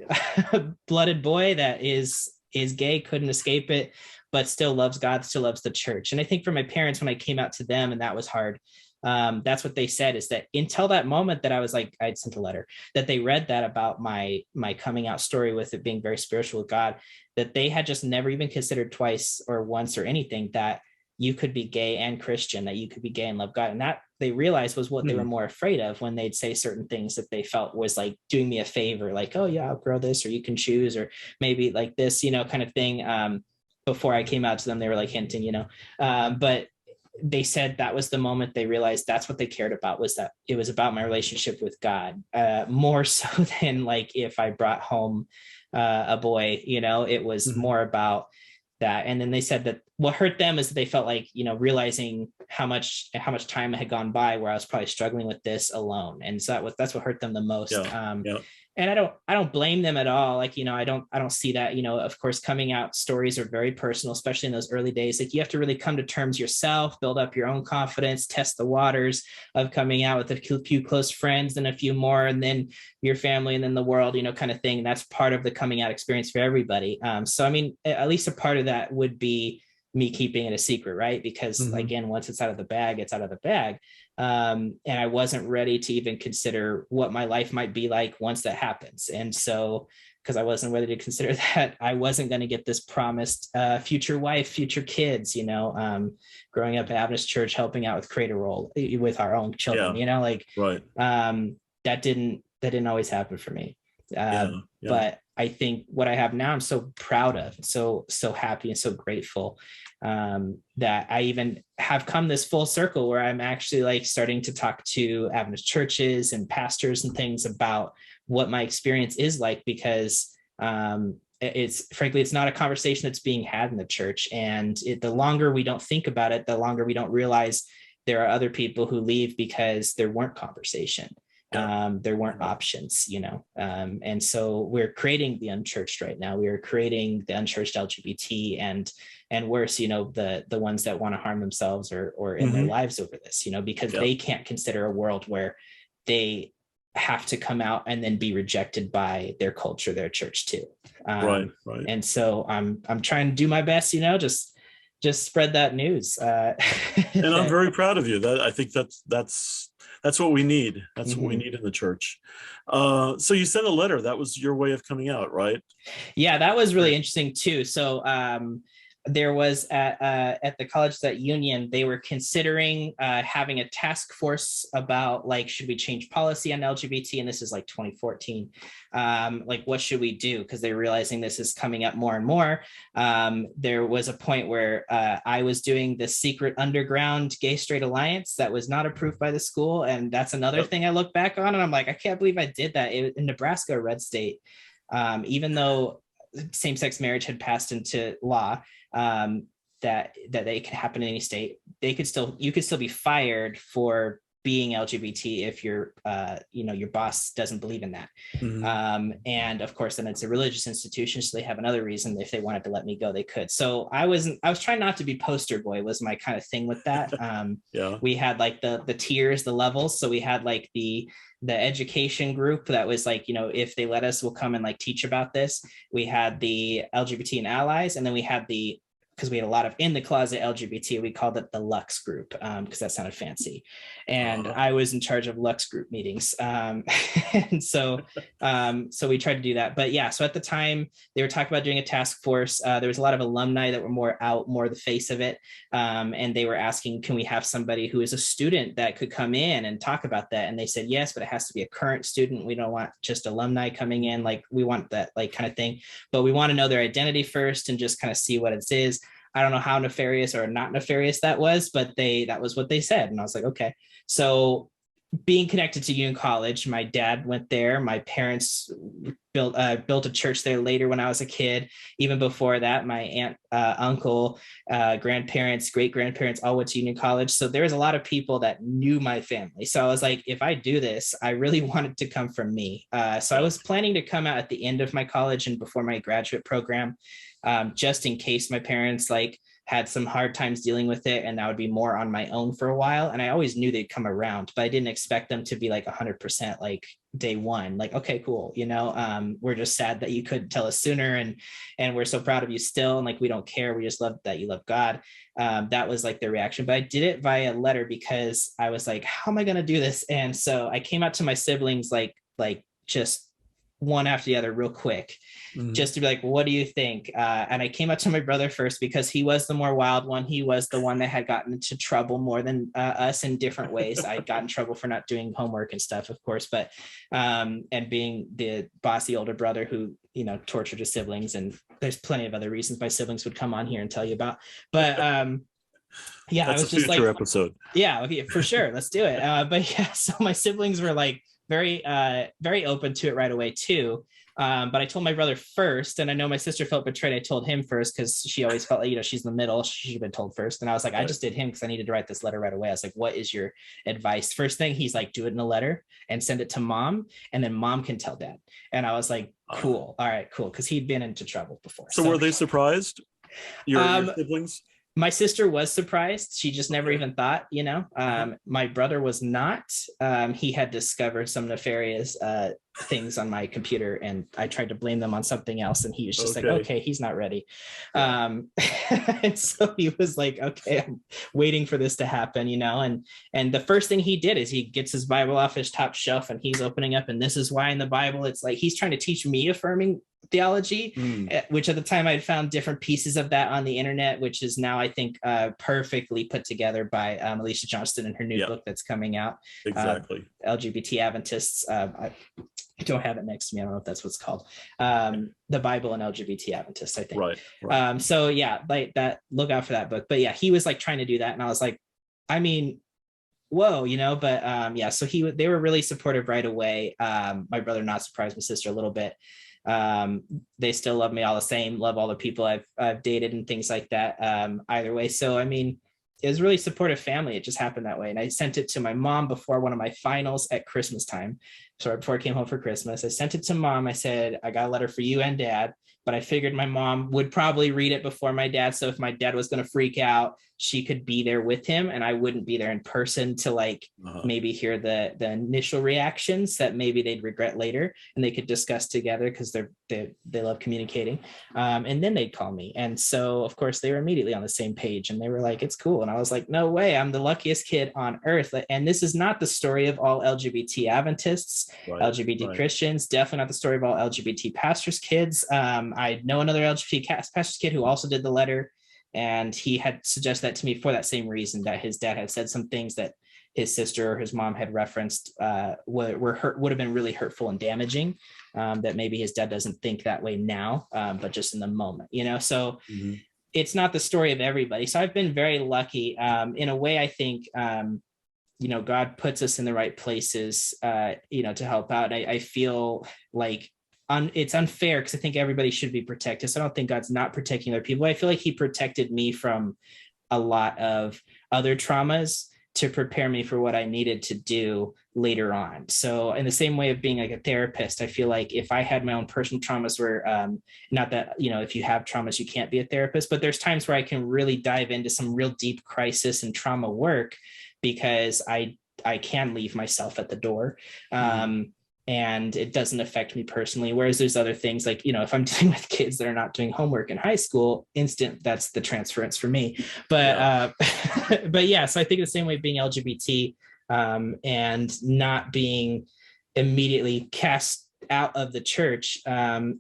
blooded boy that is gay, couldn't escape it, but still loves God, still loves the church. And I think for my parents, when I came out to them, and that was hard, that's what they said, is that until that moment that I was like, I'd sent a letter, that they read that about my coming out story with it being very spiritual with God, that they had just never even considered twice or once or anything that you could be gay and Christian, that you could be gay and love God. And that they realized was what they were more afraid of when they'd say certain things that they felt was like doing me a favor, like, oh yeah, I'll grow this, or you can choose, or maybe like this, kind of thing. Before I came out to them, they were like hinting, but they said that was the moment they realized that's what they cared about, was that it was about my relationship with God, more so than like if I brought home a boy, it was more about that. And then they said that what hurt them is that they felt like, realizing how much time had gone by where I was probably struggling with this alone. And so that's what hurt them the most. And I don't blame them at all. Like, I don't see that, of course, coming out stories are very personal, especially in those early days. Like, you have to really come to terms yourself, build up your own confidence, test the waters of coming out with a few close friends and a few more, and then your family, and then the world, kind of thing. That's part of the coming out experience for everybody. So, I mean, at least a part of that would be me keeping it a secret, right? Because again, once it's out of the bag, it's out of the bag. And I wasn't ready to even consider what my life might be like once that happens. And so, because I wasn't ready to consider that I wasn't going to get this promised future wife, future kids, growing up at Adventist church, helping out with creator role with our own children, that didn't always happen for me. But I think what I have now, I'm so proud of, so happy and so grateful that I even have come this full circle where I'm actually like starting to talk to Adventist churches and pastors and things about what my experience is like, because it's not a conversation that's being had in the church. And the longer we don't think about it, the longer we don't realize there are other people who leave because there weren't conversation. There weren't options, and so we're creating the unchurched right now. We are creating the unchurched LGBT and worse, the ones that want to harm themselves or end their lives over this, because they can't consider a world where they have to come out and then be rejected by their culture, their church too. Right. And so I'm trying to do my best, just spread that news. And I'm very proud of you. That I think that's what we need. That's what we need in the church. So you sent a letter. That was your way of coming out, right? Yeah, that was really interesting too. So there was at the college at Union, they were considering having a task force about like, should we change policy on LGBT? And this is like 2014. Like, what should we do? Because they're realizing this is coming up more and more. There was a point where I was doing the secret underground gay straight alliance that was not approved by the school. And that's another thing I look back on. And I'm like, I can't believe I did that. In Nebraska, a red state, even though same-sex marriage had passed into law, that they can happen in any state, you could still be fired for being LGBT if your boss doesn't believe in that. Mm-hmm. And of course, then it's a religious institution, so they have another reason. If they wanted to let me go, they could. So I was trying not to be poster boy, was my kind of thing with that. We had like the tiers, the levels. So we had like the education group that was like, if they let us, we'll come and like teach about this. We had the LGBT and allies, and then we had because we had a lot of in the closet LGBT, we called it the Lux group, because that sounded fancy. And I was in charge of Lux group meetings. And so we tried to do that. But yeah, so at the time they were talking about doing a task force. There was a lot of alumni that were more the face of it. And they were asking, can we have somebody who is a student that could come in and talk about that? And they said, yes, but it has to be a current student. We don't want just alumni coming in. Like, we want that like kind of thing, but we want to know their identity first and just kind of see what it is. I don't know how nefarious or not nefarious that was, but that was what they said. And I was like, okay. So being connected to Union College, my dad went there. My parents built a church there later when I was a kid. Even before that, my aunt, uncle, grandparents, great-grandparents all went to Union College. So there was a lot of people that knew my family. So I was like, if I do this, I really want it to come from me. So I was planning to come out at the end of my college and before my graduate program, just in case my parents like had some hard times dealing with it, and that would be more on my own for a while. And I always knew they'd come around, but I didn't expect them to be like 100% like day one, like, okay, cool. We're just sad that you couldn't tell us sooner. And we're so proud of you still. And like, we don't care. We just love that you love God. That was like their reaction, but I did it via letter because I was like, how am I going to do this? And so I came out to my siblings, like just one after the other real quick, just to be like, what do you think? And I came up to my brother first because he was the more wild one. He was the one that had gotten into trouble more than us in different ways. I got in trouble for not doing homework and stuff, of course, but and being the bossy older brother who, tortured his siblings. And there's plenty of other reasons my siblings would come on here and tell you about. But yeah, that's I was just like, episode. Yeah, okay, for sure. Let's do it. But yeah, so my siblings were like, very open to it right away too. But I told my brother first, and I know my sister felt betrayed. I told him first because she always felt like, she's in the middle. She'd been told first. And I was like, I just did him because I needed to write this letter right away. I was like, what is your advice? First thing, he's like, do it in a letter and send it to mom, and then mom can tell dad. And I was like, cool. All right, cool. Because he'd been into trouble before. So were they surprised? Your siblings? My sister was surprised. She just never even thought, my brother was not. He had discovered some nefarious things on my computer, and I tried to blame them on something else. And he was just like, okay, he's not ready. And so he was like, okay, I'm waiting for this to happen, and the first thing he did is he gets his Bible off his top shelf and he's opening up. And this is why in the Bible, it's like, he's trying to teach me affirming theology, which at the time I'd found different pieces of that on the internet, which is now I think perfectly put together by Alicia Johnston in her new book that's coming out. Exactly. LGBT Adventists. I don't have it next to me. I don't know if that's what's called. The Bible and LGBT Adventists, I think. Right. So yeah, like that. Look out for that book. But yeah, he was like trying to do that, and I was like, I mean, whoa, But yeah, so they were really supportive right away. My brother not surprised, my sister a little bit. They still love me all the same, love all the people I've dated and things like that, either way. So I mean, it was really supportive family. It just happened that way. And I sent it to my mom before one of my finals at Christmas time. So right before I came home for Christmas, I sent it to mom. I said, I got a letter for you and dad, but I figured my mom would probably read it before my dad. So if my dad was going to freak out, she could be there with him and I wouldn't be there in person to like maybe hear the initial reactions that maybe they'd regret later, and they could discuss together because they love communicating. And then they'd call me. And so of course they were immediately on the same page and they were like, it's cool. And I was like, no way, I'm the luckiest kid on earth. And this is not the story of all LGBT Adventists, LGBT Christians, definitely not the story of all LGBT pastors' kids. I know another LGBT pastor's kid who also did the letter. And he had suggested that to me for that same reason, that his dad had said some things that his sister or his mom had referenced would have been really hurtful and damaging, that maybe his dad doesn't think that way now, but just in the moment, so it's not the story of everybody. So I've been very lucky. In a way, I think, God puts us in the right places, to help out. I feel like it's unfair because I think everybody should be protected. So I don't think God's not protecting other people. I feel like he protected me from a lot of other traumas to prepare me for what I needed to do later on. So in the same way of being like a therapist, I feel like if I had my own personal traumas where, not that, if you have traumas, you can't be a therapist, but there's times where I can really dive into some real deep crisis and trauma work because I can leave myself at the door. And it doesn't affect me personally. Whereas there's other things like, if I'm dealing with kids that are not doing homework in high school, that's the transference for me. But, but yeah, so I think the same way being LGBT and not being immediately cast out of the church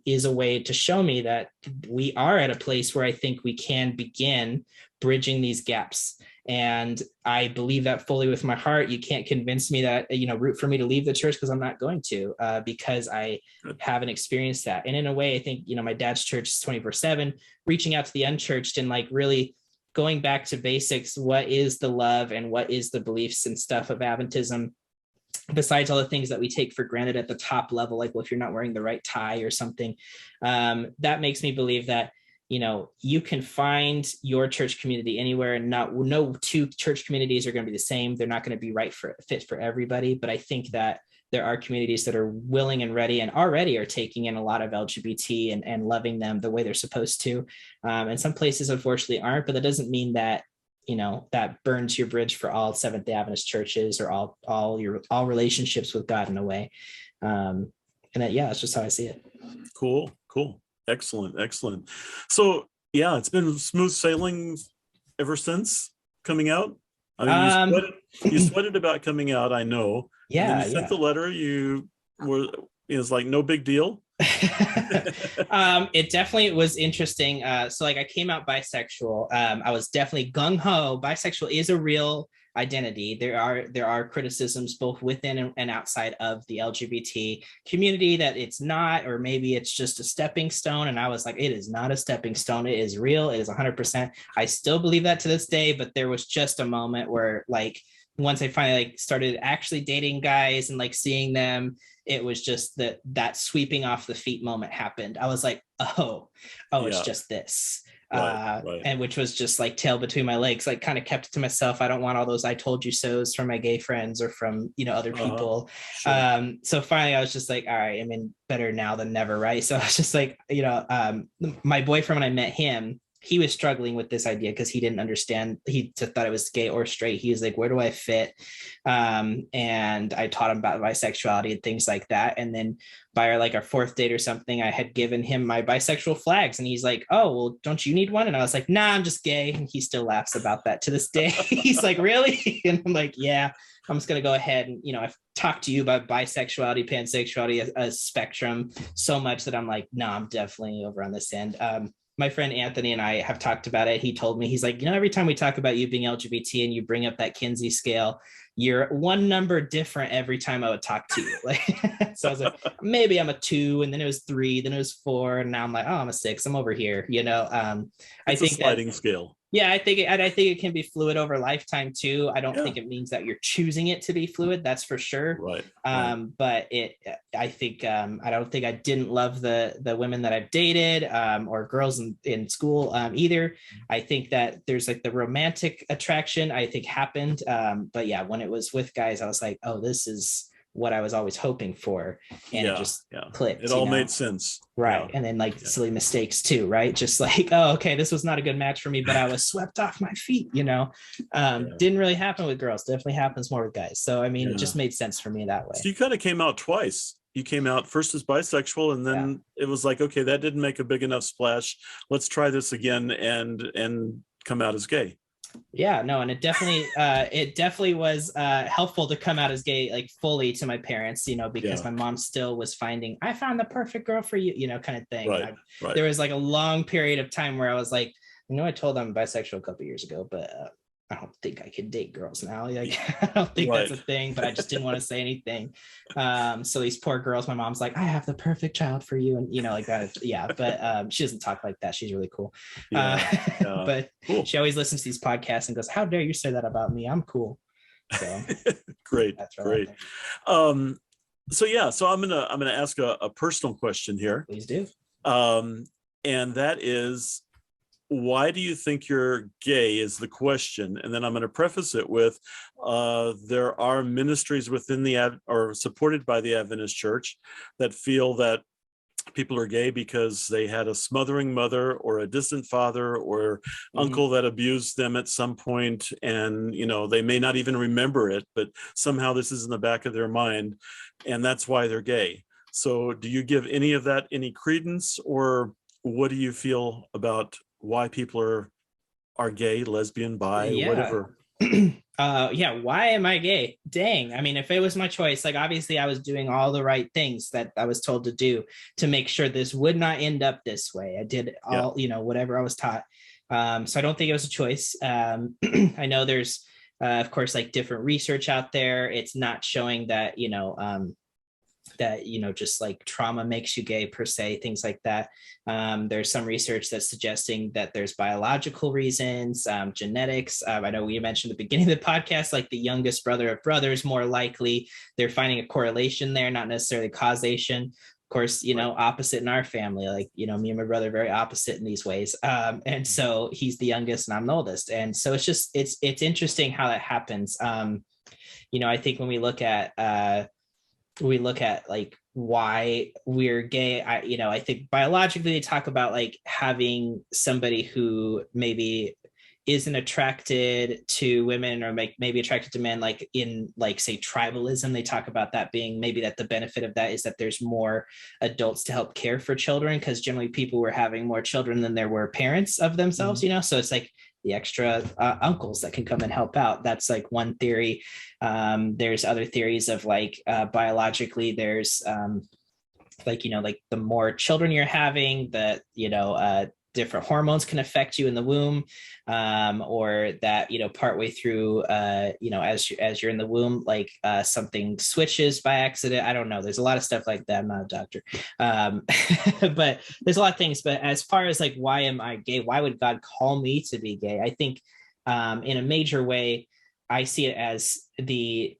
is a way to show me that we are at a place where I think we can begin bridging these gaps. And I believe that fully with my heart. You can't convince me that, root for me to leave the church because I'm not going to, because I haven't experienced that. And in a way, I think, my dad's church is 24/7, reaching out to the unchurched and like really going back to basics. What is the love and what is the beliefs and stuff of Adventism? Besides all the things that we take for granted at the top level, like, well, if you're not wearing the right tie or something, that makes me believe that, you can find your church community anywhere, and no two church communities are going to be the same. They're not going to be fit for everybody. But I think that there are communities that are willing and ready and already are taking in a lot of LGBT and loving them the way they're supposed to. And some places, unfortunately, aren't, but that doesn't mean that, that burns your bridge for all Seventh-day Adventist churches or all relationships with God in a way. And that, that's just how I see it. Cool. Excellent. So yeah, it's been smooth sailing ever since coming out. I mean, you sweated about coming out, I know. Yeah. You sent the letter. It's like no big deal. It definitely was interesting. So like I came out bisexual. I was definitely gung-ho. Bisexual is a real identity. There are criticisms both within and outside of the LGBT community that it's not, or maybe it's just a stepping stone. And I was like, it is not a stepping stone. It is real. It is 100%. I still believe that to this day, but there was just a moment where like, once I finally like started actually dating guys and like seeing them, it was just that sweeping off the feet moment happened. I was like, it's just this. Right. And which was just like tail between my legs, like kind of kept it to myself. I don't want all those I told you so's from my gay friends or from, other people. Sure. So finally I was just like, all right, I mean, better now than never. Right. So I was just like, my boyfriend, when I met him, he was struggling with this idea because he didn't understand. He just thought it was gay or straight. He was like, where do I fit? And I taught him about bisexuality and things like that. And then by our fourth date or something, I had given him my bisexual flags. And he's like, oh, well, don't you need one? And I was like, nah, I'm just gay. And he still laughs about that to this day. He's like, really? And I'm like, yeah, I'm just going to go ahead. And, I've talked to you about bisexuality, pansexuality, a spectrum so much that I'm like, no, I'm definitely over on this end. My friend Anthony and I have talked about it. He told me, he's like, every time we talk about you being LGBT and you bring up that Kinsey scale, you're one number different every time I would talk to you. So I was like, maybe I'm a 2, and then it was 3, then it was 4, and now I'm like, oh, I'm a 6. I'm over here. I think a sliding scale. Yeah, I think it can be fluid over lifetime too. I don't think it means that you're choosing it to be fluid. That's for sure. Right. But I think I don't think I didn't love the women that I've dated or girls in school either. I think that there's like the romantic attraction I think happened. But yeah, when it was with guys, I was like, oh, this is what I was always hoping for. And it just clicked. It all made sense. Right. And then silly mistakes too, right? Just like, oh, okay, this was not a good match for me, but I was swept off my feet, Didn't really happen with girls. Definitely happens more with guys. So, I mean, it just made sense for me that way. So you kind of came out twice. You came out first as bisexual, and then it was like, okay, that didn't make a big enough splash. Let's try this again and come out as gay. Yeah, no, and it definitely was helpful to come out as gay, like fully to my parents, because my mom still was I found the perfect girl for you, kind of thing. Right. There was like a long period of time where I was like, I told I'm bisexual a couple years ago, but I don't think I could date girls now. Like, I don't think that's a thing, but I just didn't want to say anything. So these poor girls, my mom's like, I have the perfect child for you. And, like that. Yeah. But she doesn't talk like that. She's really cool. But cool. She always listens to these podcasts and goes, how dare you say that about me? I'm cool. So great. So I'm gonna ask a personal question here. Please do. And that is, why do you think you're gay is the question. And then I'm going to preface it with, there are ministries within or supported by the Adventist Church that feel that people are gay because they had a smothering mother or a distant father or uncle that abused them at some point. And, they may not even remember it, but somehow this is in the back of their mind. And that's why they're gay. So do you give any of that any credence, or what do you feel about why people are gay, lesbian, bi, whatever? Why am I gay? Dang. I mean, if it was my choice, like, obviously I was doing all the right things that I was told to do to make sure this would not end up this way. I did all, whatever I was taught. So I don't think it was a choice. I know there's, of course, like different research out there. It's not showing that, just like trauma makes you gay per se, things like that. There's some research that's suggesting that there's biological reasons, genetics. I know we mentioned at the beginning of the podcast, like the youngest brother of brothers, more likely they're finding a correlation there, not necessarily causation. Of course, opposite in our family, like, me and my brother are very opposite in these ways. And so he's the youngest and I'm the oldest. And so it's interesting how that happens. I think when we look at like why we're gay, I think biologically they talk about like having somebody who maybe isn't attracted to women or maybe attracted to men, like in like say tribalism. They talk about that being maybe that the benefit of that is that there's more adults to help care for children, because generally people were having more children than there were parents of themselves, so it's like the extra uncles that can come and help out. That's like one theory. There's other theories of like biologically there's like the more children you're having, that different hormones can affect you in the womb, or that partway through as you're in the womb, like something switches by accident. I don't know, there's a lot of stuff like that. I'm not a doctor, but there's a lot of things. But as far as like why am I gay, why would God call me to be gay, I think in a major way I see it as gay,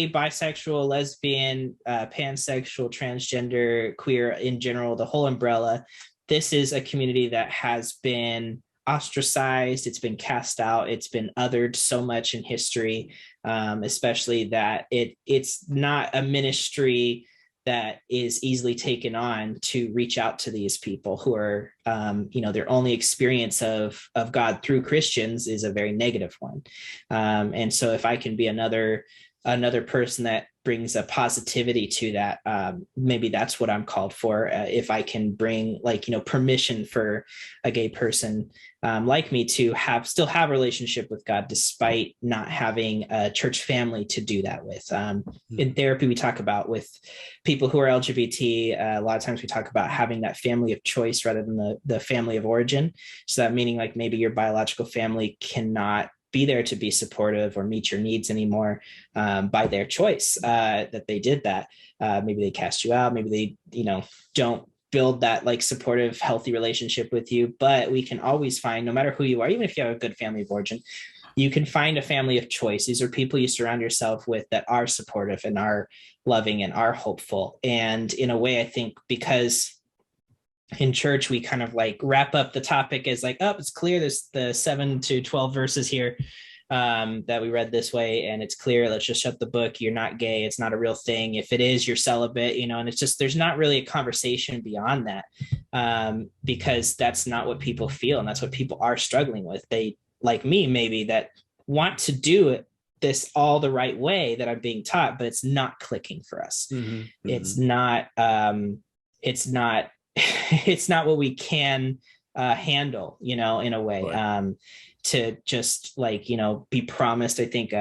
bisexual, lesbian, pansexual, transgender, queer in general, the whole umbrella. This is a community that has been ostracized, it's been cast out, it's been othered so much in history, especially that it's not a ministry that is easily taken on to reach out to these people who are, their only experience of God through Christians is a very negative one. And so if I can be another person that brings a positivity to that, maybe that's what I'm called for. If I can bring permission for a gay person like me to still have a relationship with God despite not having a church family to do that with. In therapy, we talk about with people who are LGBT, a lot of times we talk about having that family of choice rather than the family of origin. So that meaning like maybe your biological family cannot be there to be supportive or meet your needs anymore by their choice, that they did that. Maybe they cast you out, maybe they, don't build that like supportive, healthy relationship with you. But we can always find, no matter who you are, even if you have a good family of origin, you can find a family of choice. These are people you surround yourself with that are supportive and are loving and are hopeful. And in a way, I think because in church, we kind of like wrap up the topic as like, oh, it's clear there's the 7 to 12 verses here that we read this way, and it's clear, let's just shut the book. You're not gay. It's not a real thing. If it is, you're celibate, and it's just, there's not really a conversation beyond that, because that's not what people feel. And that's what people are struggling with. They, like me, maybe, that want to do this all the right way that I'm being taught, but it's not clicking for us. It's not, it's not what we can handle, in a way, right. To just like, be promised. I think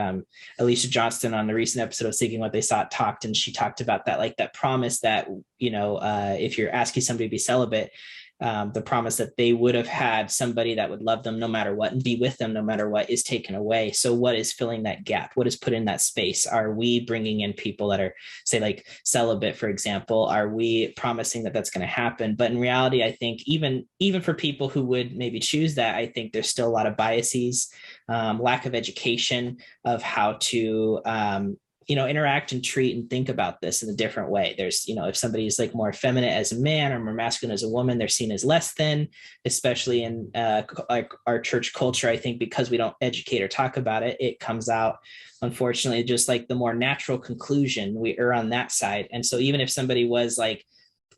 Alicia Johnston on the recent episode of Seeking What They Sought and she talked about that, like that promise that, if you're asking somebody to be celibate, the promise that they would have had somebody that would love them no matter what and be with them no matter what is taken away. So what is filling that gap? What is put in that space? Are we bringing in people that are, say, like celibate, for example? Are we promising that that's going to happen? But in reality, I think even for people who would maybe choose that, I think there's still a lot of biases, lack of education of how to interact and treat and think about this in a different way. There's, if somebody is like more effeminate as a man or more masculine as a woman, they're seen as less than, especially in like our church culture. I think because we don't educate or talk about it, it comes out, unfortunately, just like the more natural conclusion. We err on that side. And so even if somebody was like,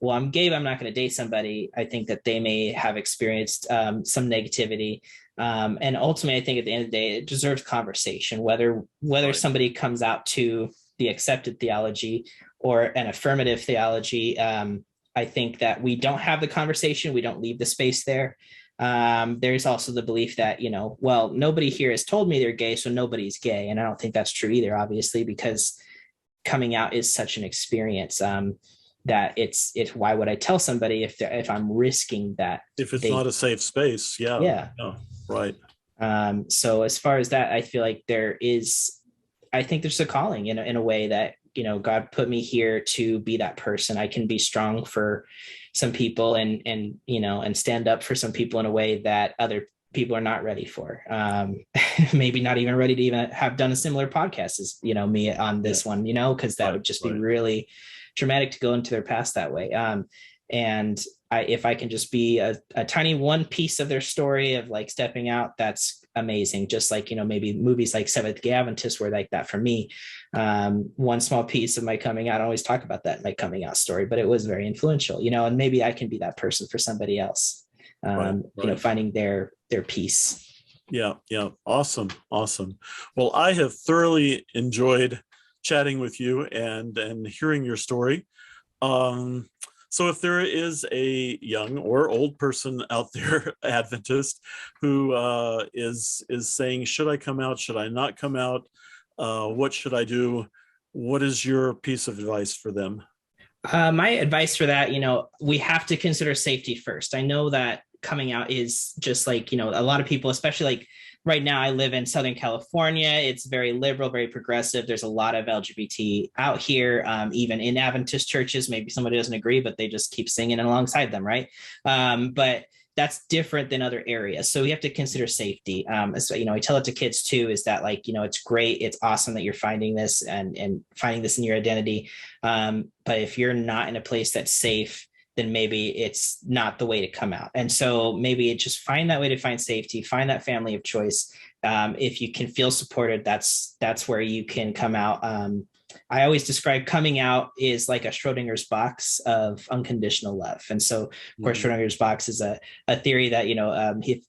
well, I'm gay, but I'm not going to date somebody, I think that they may have experienced some negativity. And ultimately, I think at the end of the day, it deserves conversation, whether Right. somebody comes out to the accepted theology or an affirmative theology. I think that we don't have the conversation. We don't leave the space there. There's also the belief that, well, nobody here has told me they're gay, so nobody's gay. And I don't think that's true either, obviously, because coming out is such an experience. That it's why would I tell somebody if I'm risking that? If it's not a safe space, yeah, right. So as far as that, I feel like I think there's a calling in a way that, God put me here to be that person. I can be strong for some people and stand up for some people in a way that other people are not ready for. Maybe not even ready to even have done a similar podcast as, me on this one, because that would just be really traumatic to go into their past that way. And if I can just be a tiny one piece of their story of like stepping out, that's amazing. Just like, maybe movies like Seventh-day Adventist were like that for me. One small piece of my coming out, I always talk about that, my coming out story, but it was very influential, and maybe I can be that person for somebody else, finding their peace. Yeah. Awesome. Well, I have thoroughly enjoyed chatting with you and hearing your story. So if there is a young or old person out there, Adventist, who is saying, should I come out? Should I not come out? What should I do? What is your piece of advice for them? My advice for that, we have to consider safety first. I know that coming out is just like, a lot of people, especially like right now, I live in Southern California. It's very liberal, very progressive. There's a lot of LGBT out here, even in Adventist churches. Maybe somebody doesn't agree, but they just keep singing along,side them, right? But that's different than other areas. So we have to consider safety. So, I tell it to kids too, is that like, it's great. It's awesome that you're finding this and finding this in your identity. But if you're not in a place that's safe, then maybe it's not the way to come out. And so maybe just find that way to find safety, find that family of choice. If you can feel supported, that's where you can come out. I always describe coming out is like a Schrodinger's box of unconditional love. And so, of course, Schrodinger's box is a theory that,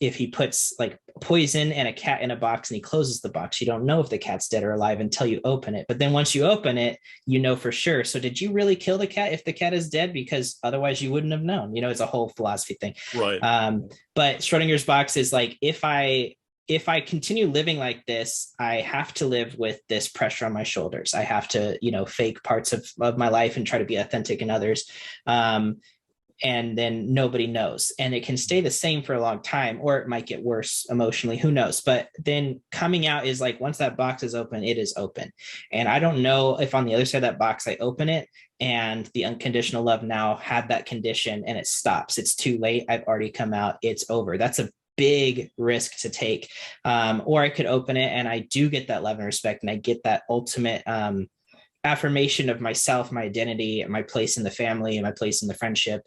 if he puts like poison and a cat in a box and he closes the box, you don't know if the cat's dead or alive until you open it. But then once you open it, you know for sure. So did you really kill the cat if the cat is dead? Because otherwise you wouldn't have known. It's a whole philosophy thing. Right. But Schrodinger's box is like, if I continue living like this, I have to live with this pressure on my shoulders. I have to, fake parts of my life and try to be authentic in others. And then nobody knows. And it can stay the same for a long time, or it might get worse emotionally. Who knows? But then coming out is like, once that box is open, it is open. And I don't know if on the other side of that box, I open it and the unconditional love now had that condition and it stops. It's too late. I've already come out. It's over. That's a big risk to take. Or I could open it and I do get that love and respect and I get that ultimate affirmation of myself, my identity, my place in the family, and my place in the friendship,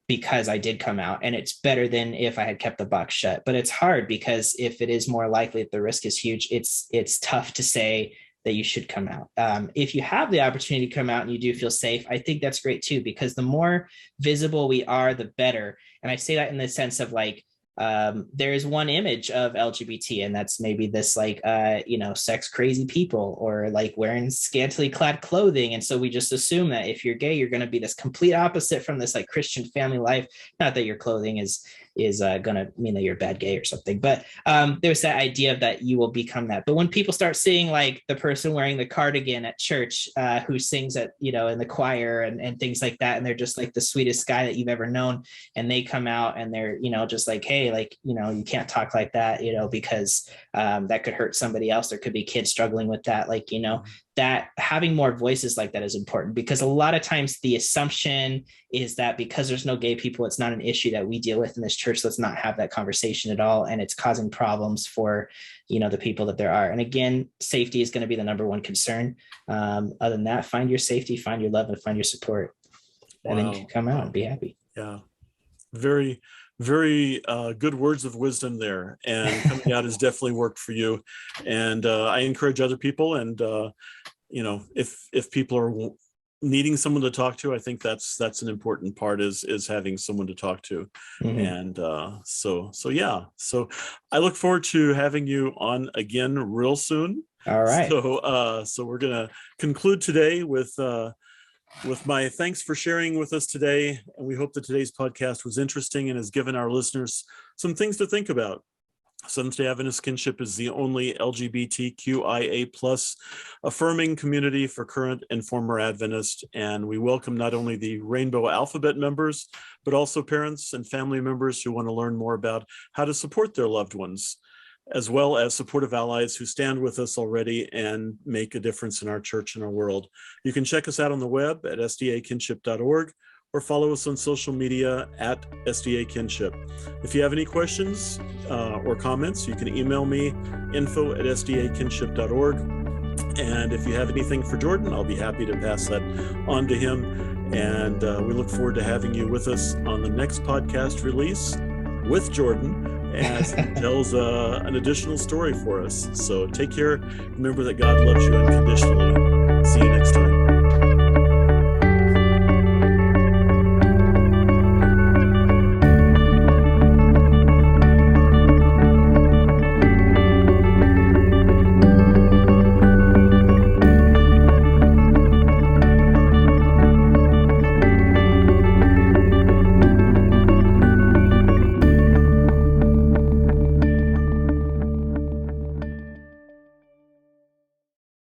because I did come out. And it's better than if I had kept the box shut. But it's hard because if it is more likely, if the risk is huge, it's tough to say that you should come out. If you have the opportunity to come out and you do feel safe, I think that's great too, because the more visible we are, the better. And I say that in the sense of like, there is one image of LGBT, and that's maybe this like, sex crazy people or like wearing scantily clad clothing. And so we just assume that if you're gay, you're going to be this complete opposite from this like Christian family life. Not that your clothing is gonna mean that you're a bad gay or something. But there's that idea of that you will become that. But when people start seeing like the person wearing the cardigan at church who sings at, in the choir and things like that, and they're just like the sweetest guy that you've ever known, and they come out and they're, just like, hey, like, you can't talk like that, because that could hurt somebody else. There could be kids struggling with that. Like, that having more voices like that is important, because a lot of times the assumption is that because there's no gay people, it's not an issue that we deal with in this church. Let's not have that conversation at all. And it's causing problems for, the people that there are. And again, safety is going to be the number one concern. Other than that, find your safety, find your love, and find your support. And then you can come out and be happy. Yeah. Very, very good words of wisdom there. And coming out has definitely worked for you. And I encourage other people. And, if people are needing someone to talk to, I think that's an important part is having someone to talk to. And so I look forward to having you on again real soon. All right. So we're going to conclude today with my thanks for sharing with us today. And we hope that today's podcast was interesting and has given our listeners some things to think about. Seventh-day Adventist Kinship is the only LGBTQIA+ affirming community for current and former Adventists, and we welcome not only the Rainbow Alphabet members, but also parents and family members who want to learn more about how to support their loved ones, as well as supportive allies who stand with us already and make a difference in our church and our world. You can check us out on the web at sdakinship.org or follow us on social media at SDA Kinship. If you have any questions or comments, you can email me, info@sdakinship.org. And if you have anything for Jordan, I'll be happy to pass that on to him. And we look forward to having you with us on the next podcast release with Jordan as he tells an additional story for us. So take care. Remember that God loves you unconditionally.